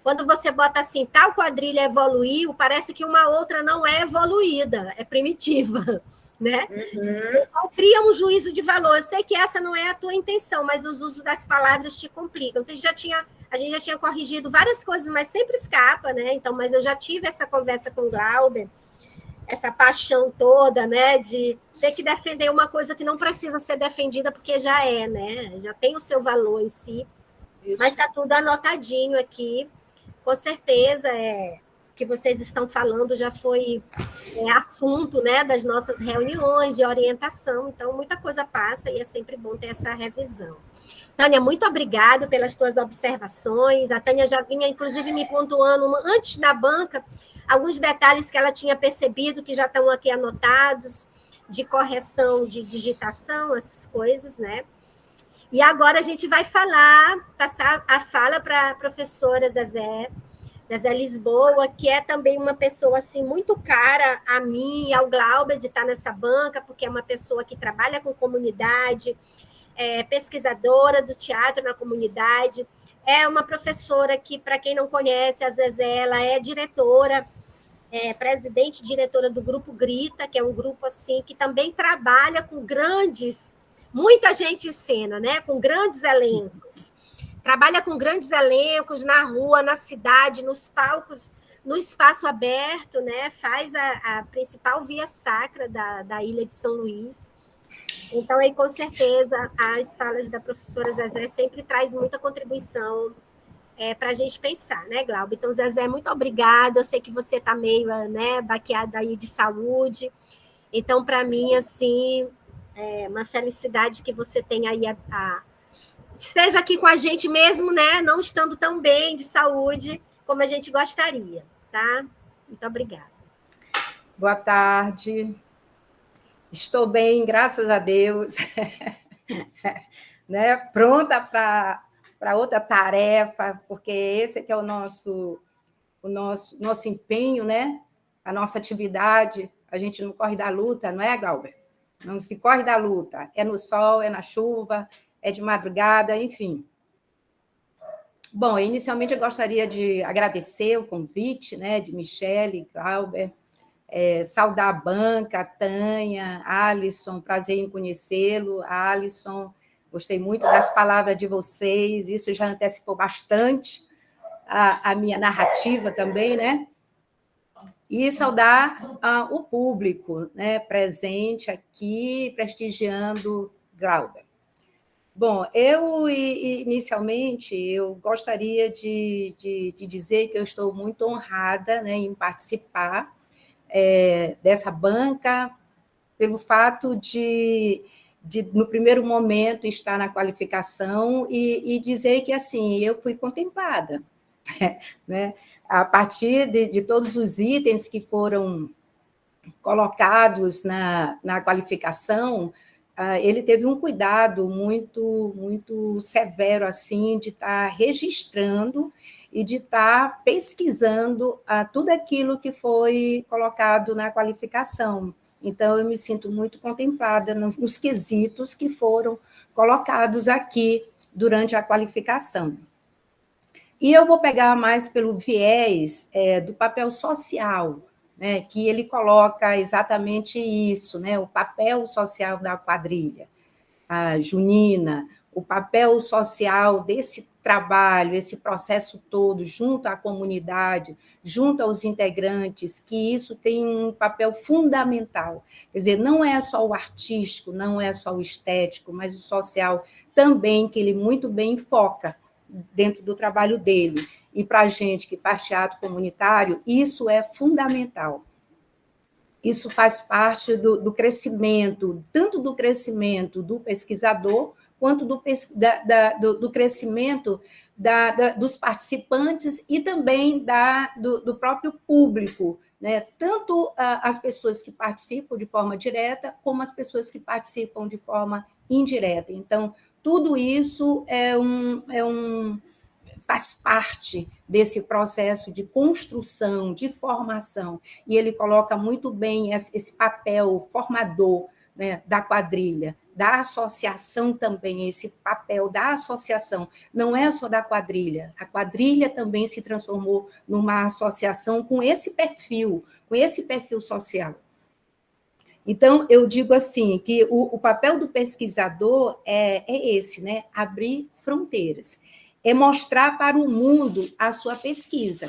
Quando você bota assim, tal quadrilha evoluiu, parece que uma outra não é evoluída, é primitiva, né? Então, cria um juízo de valor. Eu sei que essa não é a tua intenção, mas os usos das palavras te complicam. Então, a gente já tinha corrigido várias coisas, mas sempre escapa, né? Então, mas eu já tive essa conversa com o Glauber, essa paixão toda, né, de ter que defender uma coisa que não precisa ser defendida porque já é, né, já tem o seu valor em si, mas está tudo anotadinho aqui, com certeza que vocês estão falando já foi assunto, né, das nossas reuniões de orientação, então muita coisa passa e é sempre bom ter essa revisão. Tânia, muito obrigada pelas tuas observações. A Tânia já vinha, inclusive, me pontuando antes da banca alguns detalhes que ela tinha percebido, que já estão aqui anotados, de correção de digitação, essas coisas, né? E agora a gente vai passar a fala para a professora Zezé Lisboa, que é também uma pessoa assim muito cara a mim e ao Glauber de estar nessa banca, porque é uma pessoa que trabalha com comunidade, é pesquisadora do teatro na comunidade, é uma professora que, para quem não conhece, a Zezé, ela é diretora, presidente e diretora do Grupo Grita, que é um grupo assim que também trabalha com muita gente em cena, né? Com grandes elencos. Trabalha com grandes elencos na rua, na cidade, nos palcos, no espaço aberto, né? Faz a principal via sacra da Ilha de São Luís. Então, aí, com certeza, as falas da professora Zezé sempre traz muita contribuição para a gente pensar, né, Glauber? Então, Zezé, muito obrigada. Eu sei que você está meio, né, baqueada aí de saúde. Então, para mim, assim, é uma felicidade que você tenha aí esteja aqui com a gente mesmo, né, não estando tão bem de saúde como a gente gostaria, tá? Muito obrigada. Boa tarde. Estou bem, graças a Deus. Né? Pronta para outra tarefa, porque esse que é o nosso empenho, né? A nossa atividade. A gente não corre da luta, não é, Glauber? Não se corre da luta. É no sol, é na chuva, é de madrugada, enfim. Bom, inicialmente eu gostaria de agradecer o convite, né, de Michele, Glauber, saudar a banca, a Tânia, Alisson, prazer em conhecê-lo. Alisson, gostei muito das palavras de vocês, isso já antecipou bastante a minha narrativa também, né? E saudar o público, né, presente aqui, prestigiando Glauber. Bom, inicialmente, eu gostaria de dizer que eu estou muito honrada, né, em participar dessa banca, pelo fato de, no primeiro momento, estar na qualificação e dizer que, assim, eu fui contemplada, né? A partir de todos os itens que foram colocados na qualificação, ele teve um cuidado muito severo assim de estar registrando e de estar pesquisando tudo aquilo que foi colocado na qualificação. Então, eu me sinto muito contemplada nos quesitos que foram colocados aqui durante a qualificação. E eu vou pegar mais pelo viés do papel social, né, que ele coloca exatamente isso, né, o papel social da quadrilha junina, o papel social desse trabalho, esse processo todo, junto à comunidade, junto aos integrantes, que isso tem um papel fundamental. Quer dizer, não é só o artístico, não é só o estético, mas o social também, que ele muito bem foca dentro do trabalho dele. E para a gente que faz teatro comunitário, isso é fundamental. Isso faz parte do crescimento, tanto do crescimento do pesquisador, quanto do crescimento dos participantes e também do próprio público, né? Tanto as pessoas que participam de forma direta, como as pessoas que participam de forma indireta. Então, tudo isso faz parte desse processo de construção, de formação, e ele coloca muito bem esse papel formador, né, da quadrilha, da associação também, esse papel da associação, não é só da quadrilha, a quadrilha também se transformou numa associação com esse perfil social. Então, eu digo assim, que o papel do pesquisador é esse, né, abrir fronteiras, é mostrar para o mundo a sua pesquisa,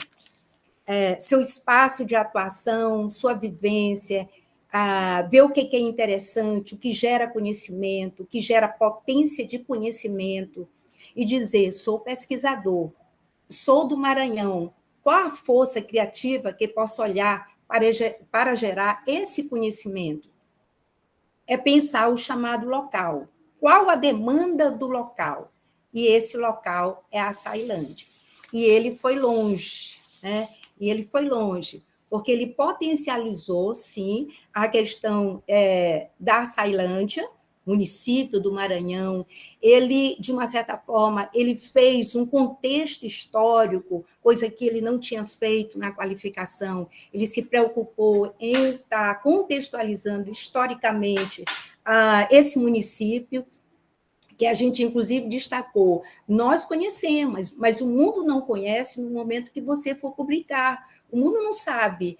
seu espaço de atuação, sua vivência, ver o que é interessante, o que gera conhecimento, o que gera potência de conhecimento, e dizer, sou pesquisador, sou do Maranhão, qual a força criativa que posso olhar para gerar esse conhecimento? É pensar o chamado local. Qual a demanda do local? e esse local é a Açailândia. E ele foi longe, né? E ele foi longe, porque ele potencializou, sim, a questão da Açailândia, município do Maranhão. Ele, de uma certa forma, ele fez um contexto histórico, coisa que ele não tinha feito na qualificação. Ele se preocupou em estar contextualizando historicamente esse município, que a gente, inclusive, destacou. Nós conhecemos, mas o mundo não conhece no momento que você for publicar. O mundo não sabe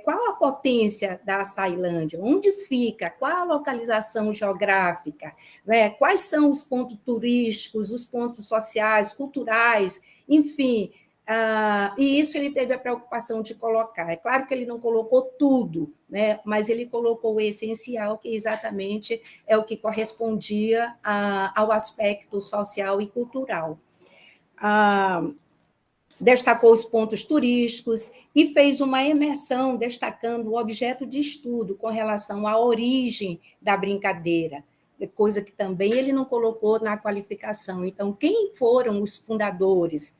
qual a potência da Açailândia, onde fica, qual a localização geográfica, né? Quais são os pontos turísticos, os pontos sociais, culturais, enfim. E isso ele teve a preocupação de colocar. É claro que ele não colocou tudo, né? Mas ele colocou o essencial, que exatamente é o que correspondia ao aspecto social e cultural. Destacou os pontos turísticos e fez uma imersão destacando o objeto de estudo com relação à origem da brincadeira, coisa que também ele não colocou na qualificação. Então, quem foram os fundadores?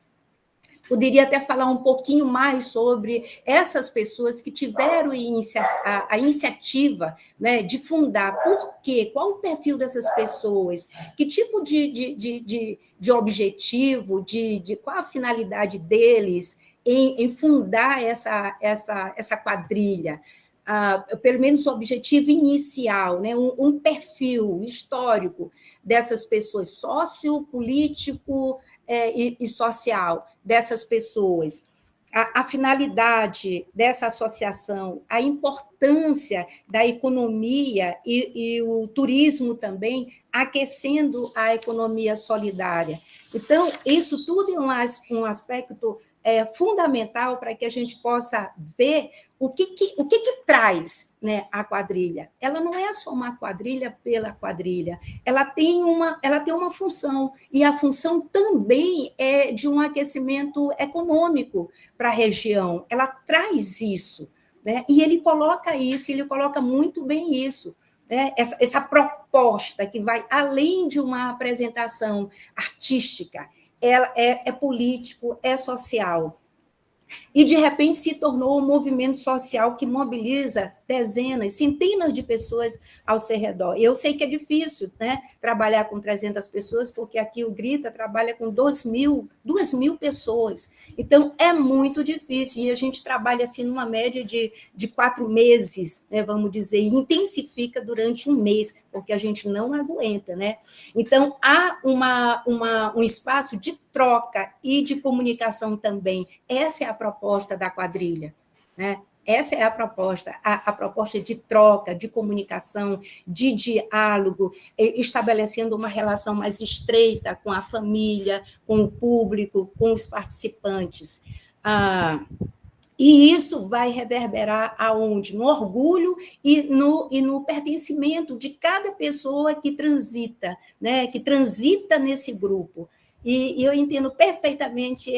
Poderia até falar um pouquinho mais sobre essas pessoas que tiveram a iniciativa, né, de fundar. Por quê? Qual o perfil dessas pessoas? Que tipo de objetivo, qual a finalidade deles em fundar essa quadrilha? Pelo menos o objetivo inicial, né, um perfil histórico dessas pessoas, sociopolítico e social dessas pessoas, a finalidade dessa associação, a importância da economia e o turismo também aquecendo a economia solidária. Então, isso tudo é um aspecto fundamental para que a gente possa ver o que traz, né, a quadrilha. Ela não é só uma quadrilha pela quadrilha, ela tem uma função, e a função também é de um aquecimento econômico para a região. Ela traz isso, né? E ele coloca isso, ele coloca muito bem isso, né? Essa proposta que vai além de uma apresentação artística, ela é político, é social. E, de repente, se tornou um movimento social que mobiliza dezenas, centenas de pessoas ao seu redor. Eu sei que é difícil, né, trabalhar com 300 pessoas, porque aqui o Grita trabalha com 2.000 pessoas. Então, é muito difícil, e a gente trabalha assim numa média de 4 meses, né, vamos dizer, e intensifica durante um mês, porque a gente não aguenta, né? Então, há um espaço de troca e de comunicação também. Essa é a proposta da quadrilha, né? Essa é a proposta de troca, de comunicação, de diálogo, estabelecendo uma relação mais estreita com a família, com o público, com os participantes. E isso vai reverberar aonde? No orgulho e no pertencimento de cada pessoa que transita, né? Que transita nesse grupo. E eu entendo perfeitamente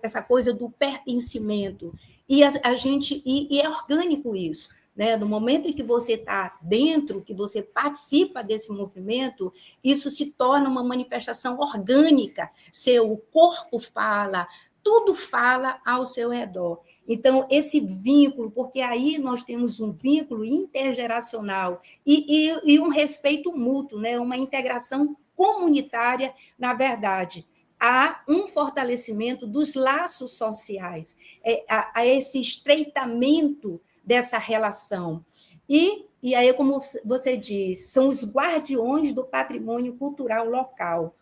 essa coisa do pertencimento. E é orgânico isso, né? No momento em que você está dentro, que você participa desse movimento, isso se torna uma manifestação orgânica. Seu corpo fala, tudo fala ao seu redor. Então, esse vínculo, porque aí nós temos um vínculo intergeracional e um respeito mútuo, né? Uma integração comunitária, na verdade. Há um fortalecimento dos laços sociais, a esse estreitamento dessa relação. E aí, como você diz, são os guardiões do patrimônio cultural local.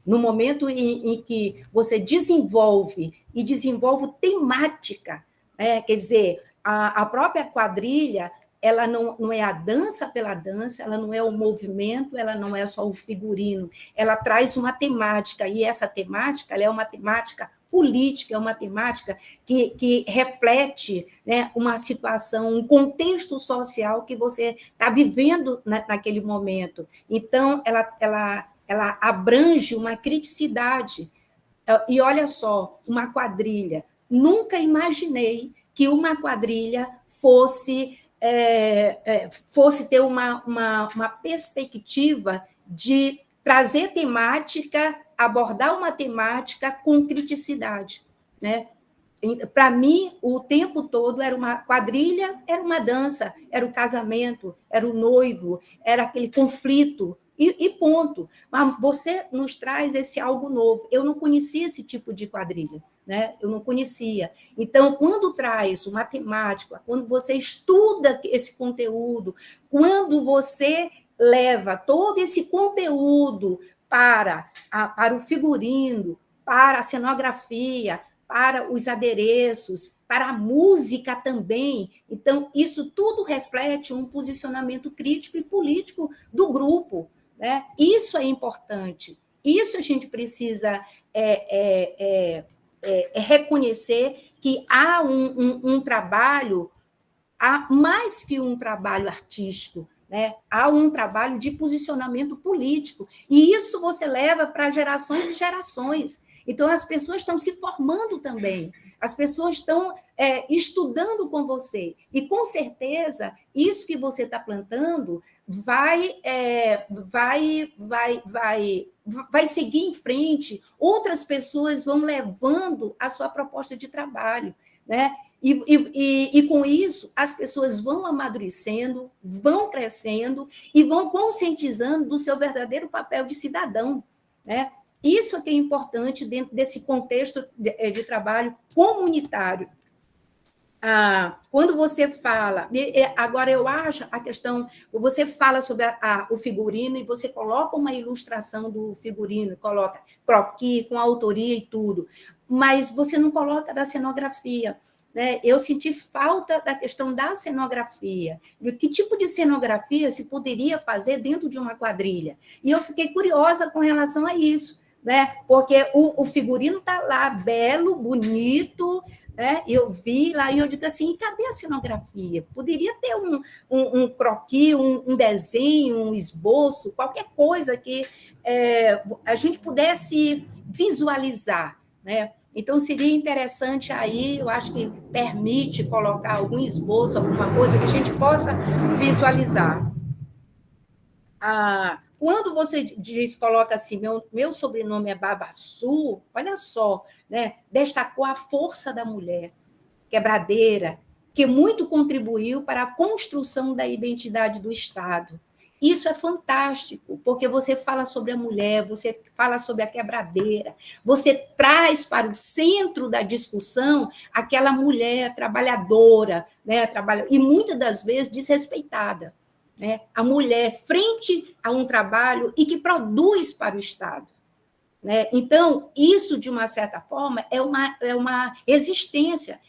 No momento em que você desenvolve temática, né? Quer dizer, a própria quadrilha, ela não é a dança pela dança, ela não é o movimento, ela não é só o figurino, ela traz uma temática, e essa temática ela é uma temática política, é uma temática que reflete, né, uma situação, um contexto social que você está vivendo naquele momento. Então, ela abrange uma criticidade. E olha só, uma quadrilha. Nunca imaginei que uma quadrilha fosse fosse ter uma perspectiva de trazer temática, abordar uma temática com criticidade, né? Para mim, o tempo todo era uma quadrilha, era uma dança, era o casamento, era o noivo, era aquele conflito, e ponto. Mas você nos traz esse algo novo. Eu não conhecia esse tipo de quadrilha, né? Eu não conhecia. Então, quando traz uma temática, quando você estuda esse conteúdo, quando você leva todo esse conteúdo para o figurino, para a cenografia, para os adereços, para a música também. Então, isso tudo reflete um posicionamento crítico e político do grupo, né? Isso é importante. Isso a gente precisa reconhecer que há um trabalho, há mais que um trabalho artístico, né? Há um trabalho de posicionamento político. E isso você leva para gerações e gerações. Então, as pessoas estão se formando também, as pessoas estão estudando com você. E, com certeza, isso que você está plantando vai seguir em frente, outras pessoas vão levando a sua proposta de trabalho, né? E com isso, as pessoas vão amadurecendo, vão crescendo e vão conscientizando do seu verdadeiro papel de cidadão, né? Isso é que é importante dentro desse contexto de trabalho comunitário. Quando você fala... Agora, eu acho a questão... Você fala sobre o figurino e você coloca uma ilustração do figurino, coloca croquis com autoria e tudo, mas você não coloca da cenografia, né? Eu senti falta da questão da cenografia, de que tipo de cenografia se poderia fazer dentro de uma quadrilha. E eu fiquei curiosa com relação a isso, né? Porque o figurino está lá, belo, bonito, né? Eu vi lá e eu digo assim, cadê a cenografia? Poderia ter um croquis, um desenho, um esboço, qualquer coisa que a gente pudesse visualizar, né? Então, seria interessante aí, eu acho que permite colocar algum esboço, alguma coisa que a gente possa visualizar. Quando você coloca assim, meu sobrenome é Babassu, olha só, né? Destacou a força da mulher, quebradeira, que muito contribuiu para a construção da identidade do Estado. Isso é fantástico, porque você fala sobre a mulher, você fala sobre a quebradeira, você traz para o centro da discussão aquela mulher trabalhadora, né? E muitas das vezes desrespeitada, né? A mulher frente a um trabalho e que produz para o Estado, né? Então, isso, de uma certa forma, é uma existência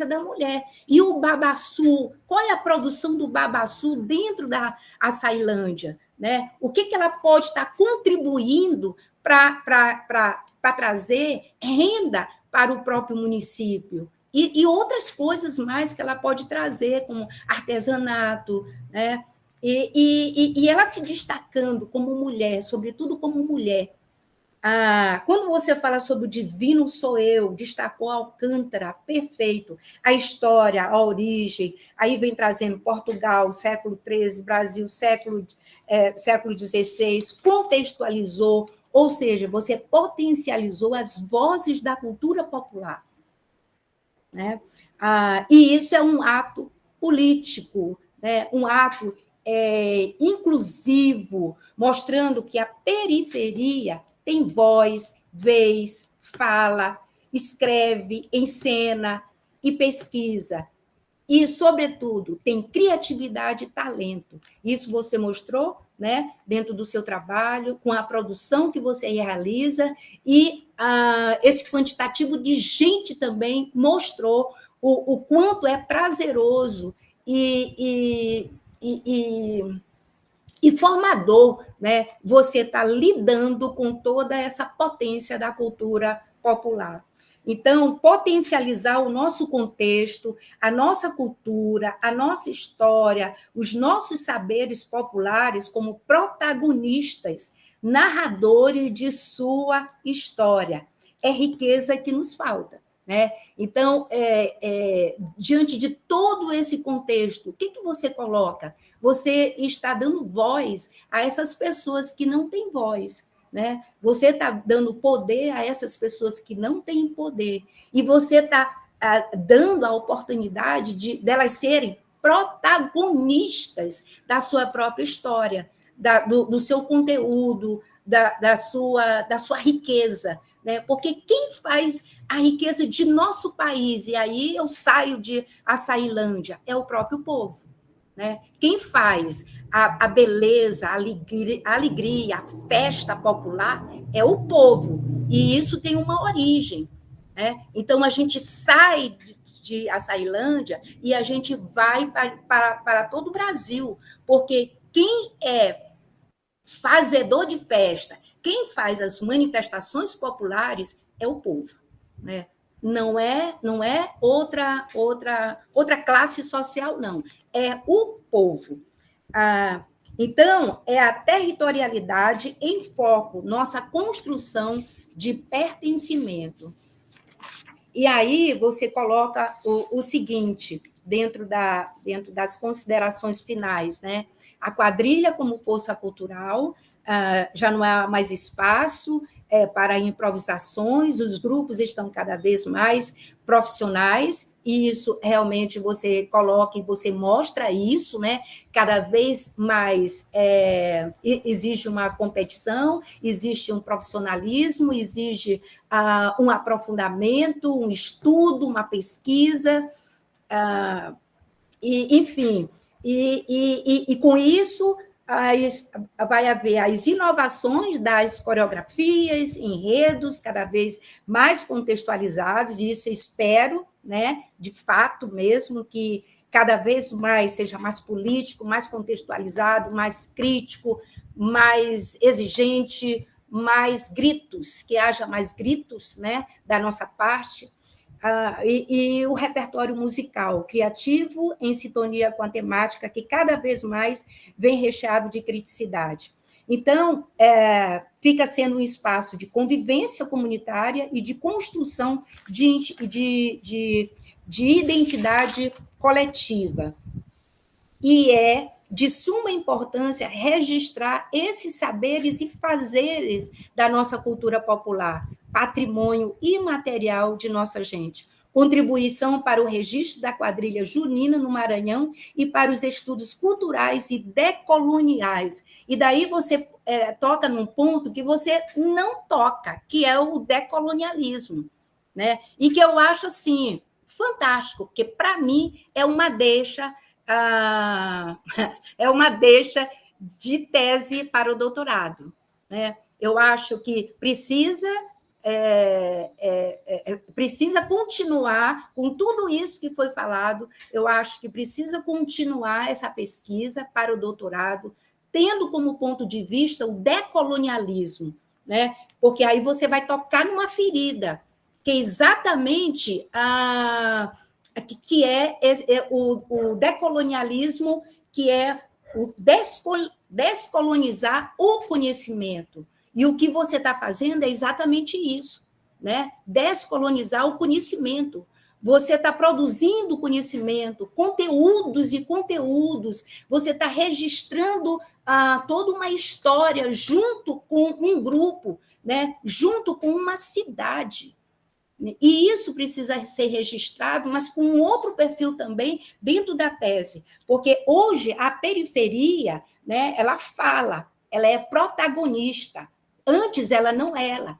da mulher. E o Babassu, qual é a produção do Babassu dentro da Açailândia, né? O que ela pode estar contribuindo para trazer renda para o próprio município? E outras coisas mais que ela pode trazer, como artesanato, né? E ela se destacando como mulher, sobretudo como mulher. Quando você fala sobre o divino sou eu, destacou Alcântara, perfeito. A história, a origem, aí vem trazendo Portugal, século XIII, Brasil, século XVI, contextualizou, ou seja, você potencializou as vozes da cultura popular, né? E isso é um ato político, né? Um ato inclusivo, mostrando que a periferia tem voz, vez, fala, escreve, encena e pesquisa. E, sobretudo, tem criatividade e talento. Isso você mostrou, né, dentro do seu trabalho, com a produção que você realiza, e esse quantitativo de gente também mostrou o quanto é prazeroso e formador, né? Você está lidando com toda essa potência da cultura popular. Então, potencializar o nosso contexto, a nossa cultura, a nossa história, os nossos saberes populares como protagonistas, narradores de sua história. É riqueza que nos falta, né? Então, diante de todo esse contexto, o que você coloca? Você está dando voz a essas pessoas que não têm voz, né? Você está dando poder a essas pessoas que não têm poder, e você está dando a oportunidade delas serem protagonistas da sua própria história, do seu conteúdo, da sua riqueza, né? Porque quem faz a riqueza de nosso país, e aí eu saio de Açailândia, é o próprio povo, né? Quem faz a beleza, a alegria, a festa popular é o povo, e isso tem uma origem, né? Então, a gente sai de Açailândia e a gente vai para todo o Brasil, porque quem é fazedor de festa, quem faz as manifestações populares é o povo, né? Não é outra classe social, não. É o povo. Então, é a territorialidade em foco, nossa construção de pertencimento. E aí você coloca o seguinte, dentro das considerações finais, né? A quadrilha como força cultural, já não há mais espaço para improvisações, os grupos estão cada vez mais profissionais, e isso realmente você coloca e você mostra isso, né? Cada vez mais exige uma competição, existe um profissionalismo, exige um aprofundamento, um estudo, uma pesquisa, enfim, e com isso vai haver as inovações das coreografias, enredos cada vez mais contextualizados, e isso eu espero, né, de fato mesmo, que cada vez mais seja mais político, mais contextualizado, mais crítico, mais exigente, mais gritos, que haja mais gritos, né, da nossa parte. E o repertório musical criativo em sintonia com a temática, que cada vez mais vem recheado de criticidade. Então, fica sendo um espaço de convivência comunitária e de construção de identidade coletiva. E é de suma importância registrar esses saberes e fazeres da nossa cultura popular, patrimônio imaterial de nossa gente. Contribuição para o registro da quadrilha junina no Maranhão e para os estudos culturais e decoloniais. E daí você toca num ponto que você não toca, que é o decolonialismo, né? E que eu acho assim fantástico, porque para mim é uma deixa de tese para o doutorado, né? Eu acho que precisa continuar com tudo isso que foi falado. Eu acho que precisa continuar essa pesquisa para o doutorado, tendo como ponto de vista o decolonialismo, né? Porque aí você vai tocar numa ferida, que é exatamente o decolonialismo, que é o descolonizar o conhecimento. E o que você está fazendo é exatamente isso, né? Descolonizar o conhecimento. Você está produzindo conhecimento, conteúdos e conteúdos, você está registrando toda uma história junto com um grupo, né? Junto com uma cidade. E isso precisa ser registrado, mas com um outro perfil também dentro da tese, porque hoje a periferia, né, ela fala, ela é protagonista. Antes ela não era,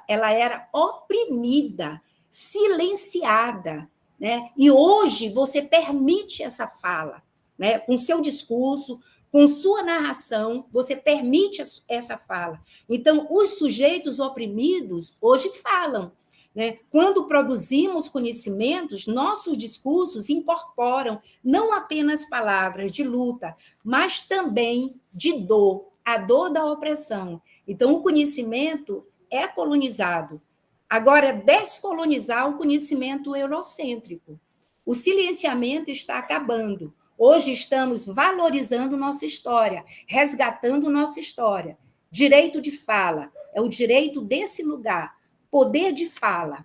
ela era oprimida, silenciada, né? E hoje você permite essa fala, né? Com seu discurso, com sua narração, você permite essa fala. Então, os sujeitos oprimidos hoje falam, né? Quando produzimos conhecimentos, nossos discursos incorporam não apenas palavras de luta, mas também de dor, a dor da opressão. Então, o conhecimento é colonizado. Agora, descolonizar o conhecimento eurocêntrico. O silenciamento está acabando. Hoje estamos valorizando nossa história, resgatando nossa história. Direito de fala é o direito desse lugar, poder de fala.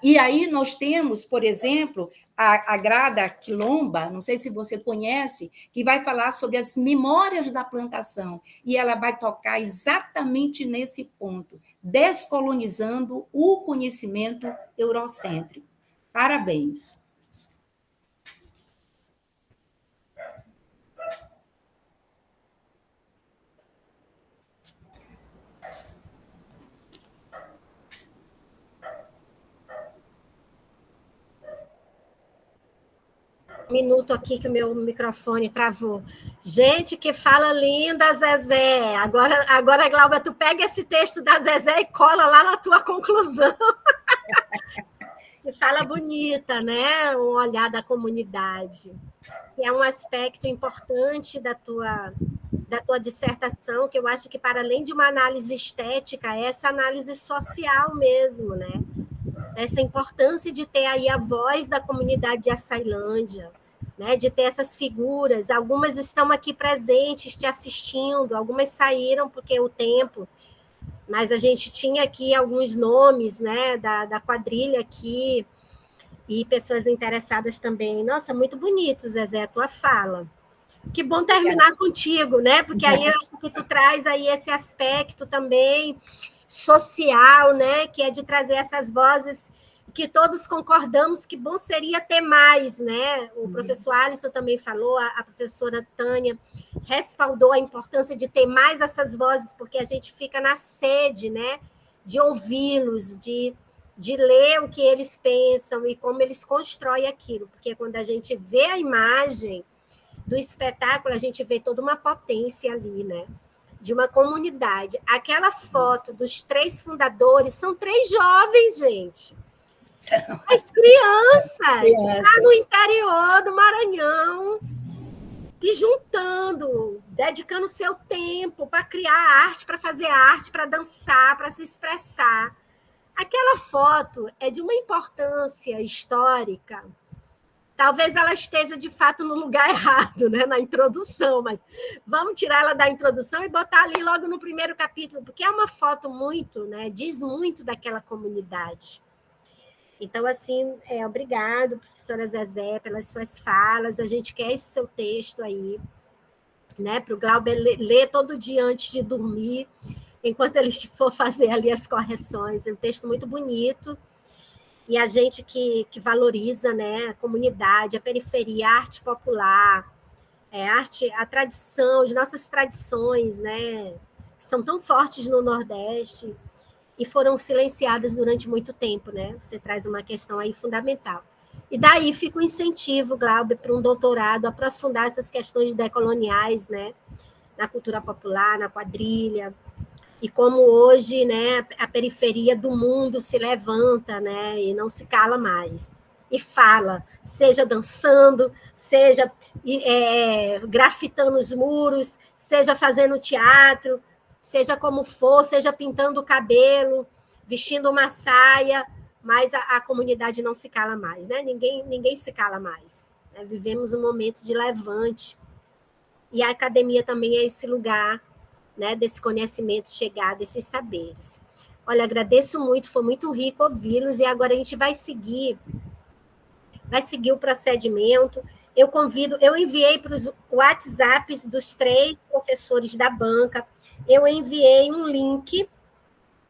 E aí nós temos, por exemplo, a Grada Quilomba, não sei se você conhece, que vai falar sobre as memórias da plantação, e ela vai tocar exatamente nesse ponto, descolonizando o conhecimento eurocêntrico. Parabéns. Um minuto aqui que o meu microfone travou. Gente, que fala linda, Zezé. Agora, Glauber, tu pega esse texto da Zezé e cola lá na tua conclusão. E fala bonita, né? O olhar da comunidade. Que é um aspecto importante da tua dissertação, que eu acho que, para além de uma análise estética, é essa análise social mesmo, né? Essa importância de ter aí a voz da comunidade de Açailândia, né? De ter essas figuras. Algumas estão aqui presentes, te assistindo, algumas saíram porque o tempo, mas a gente tinha aqui alguns nomes, né? Da quadrilha aqui, e pessoas interessadas também. Nossa, muito bonito, Zezé, a tua fala. Que bom terminar contigo, né? Porque aí eu acho que tu traz aí esse aspecto também social, né? Que é de trazer essas vozes que todos concordamos que bom seria ter mais, né? O professor Alisson também falou, a professora Tânia respaldou a importância de ter mais essas vozes, porque a gente fica na sede, né? De ouvi-los, de ler o que eles pensam e como eles constroem aquilo, porque quando a gente vê a imagem do espetáculo, a gente vê toda uma potência ali, né? De uma comunidade. Aquela foto dos 3 fundadores são 3 jovens, gente. As crianças, lá no interior do Maranhão, se juntando, dedicando seu tempo para criar arte, para fazer arte, para dançar, para se expressar. Aquela foto é de uma importância histórica. Talvez ela esteja, de fato, no lugar errado, né? Na introdução, mas vamos tirar ela da introdução e botar ali logo no primeiro capítulo, porque é uma foto muito, né? Diz muito daquela comunidade. Então, assim, obrigado, professora Zezé, pelas suas falas. A gente quer esse seu texto aí, né? Para o Glauber ler todo dia antes de dormir, enquanto ele for fazer ali as correções. É um texto muito bonito. E a gente que valoriza, né, a comunidade, a periferia, a arte popular, a tradição, as nossas tradições, né, que são tão fortes no Nordeste e foram silenciadas durante muito tempo, né? Você traz uma questão aí fundamental. E daí fica o incentivo, Glauber, para um doutorado, aprofundar essas questões decoloniais, né, na cultura popular, na quadrilha, e como hoje, né, a periferia do mundo se levanta, né, e não se cala mais. E fala, seja dançando, seja grafitando os muros, seja fazendo teatro, seja como for, seja pintando o cabelo, vestindo uma saia, mas a comunidade não se cala mais, né? Ninguém se cala mais. Né? Vivemos um momento de levante. E a academia também é esse lugar, né, desse conhecimento chegar, desses saberes. Olha, agradeço muito, foi muito rico ouvi-los, e agora a gente vai seguir o procedimento. Eu enviei para os WhatsApps dos 3 professores da banca, eu enviei um link,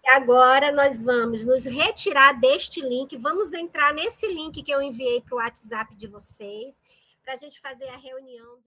e agora nós vamos nos retirar deste link, vamos entrar nesse link que eu enviei para o WhatsApp de vocês, para a gente fazer a reunião.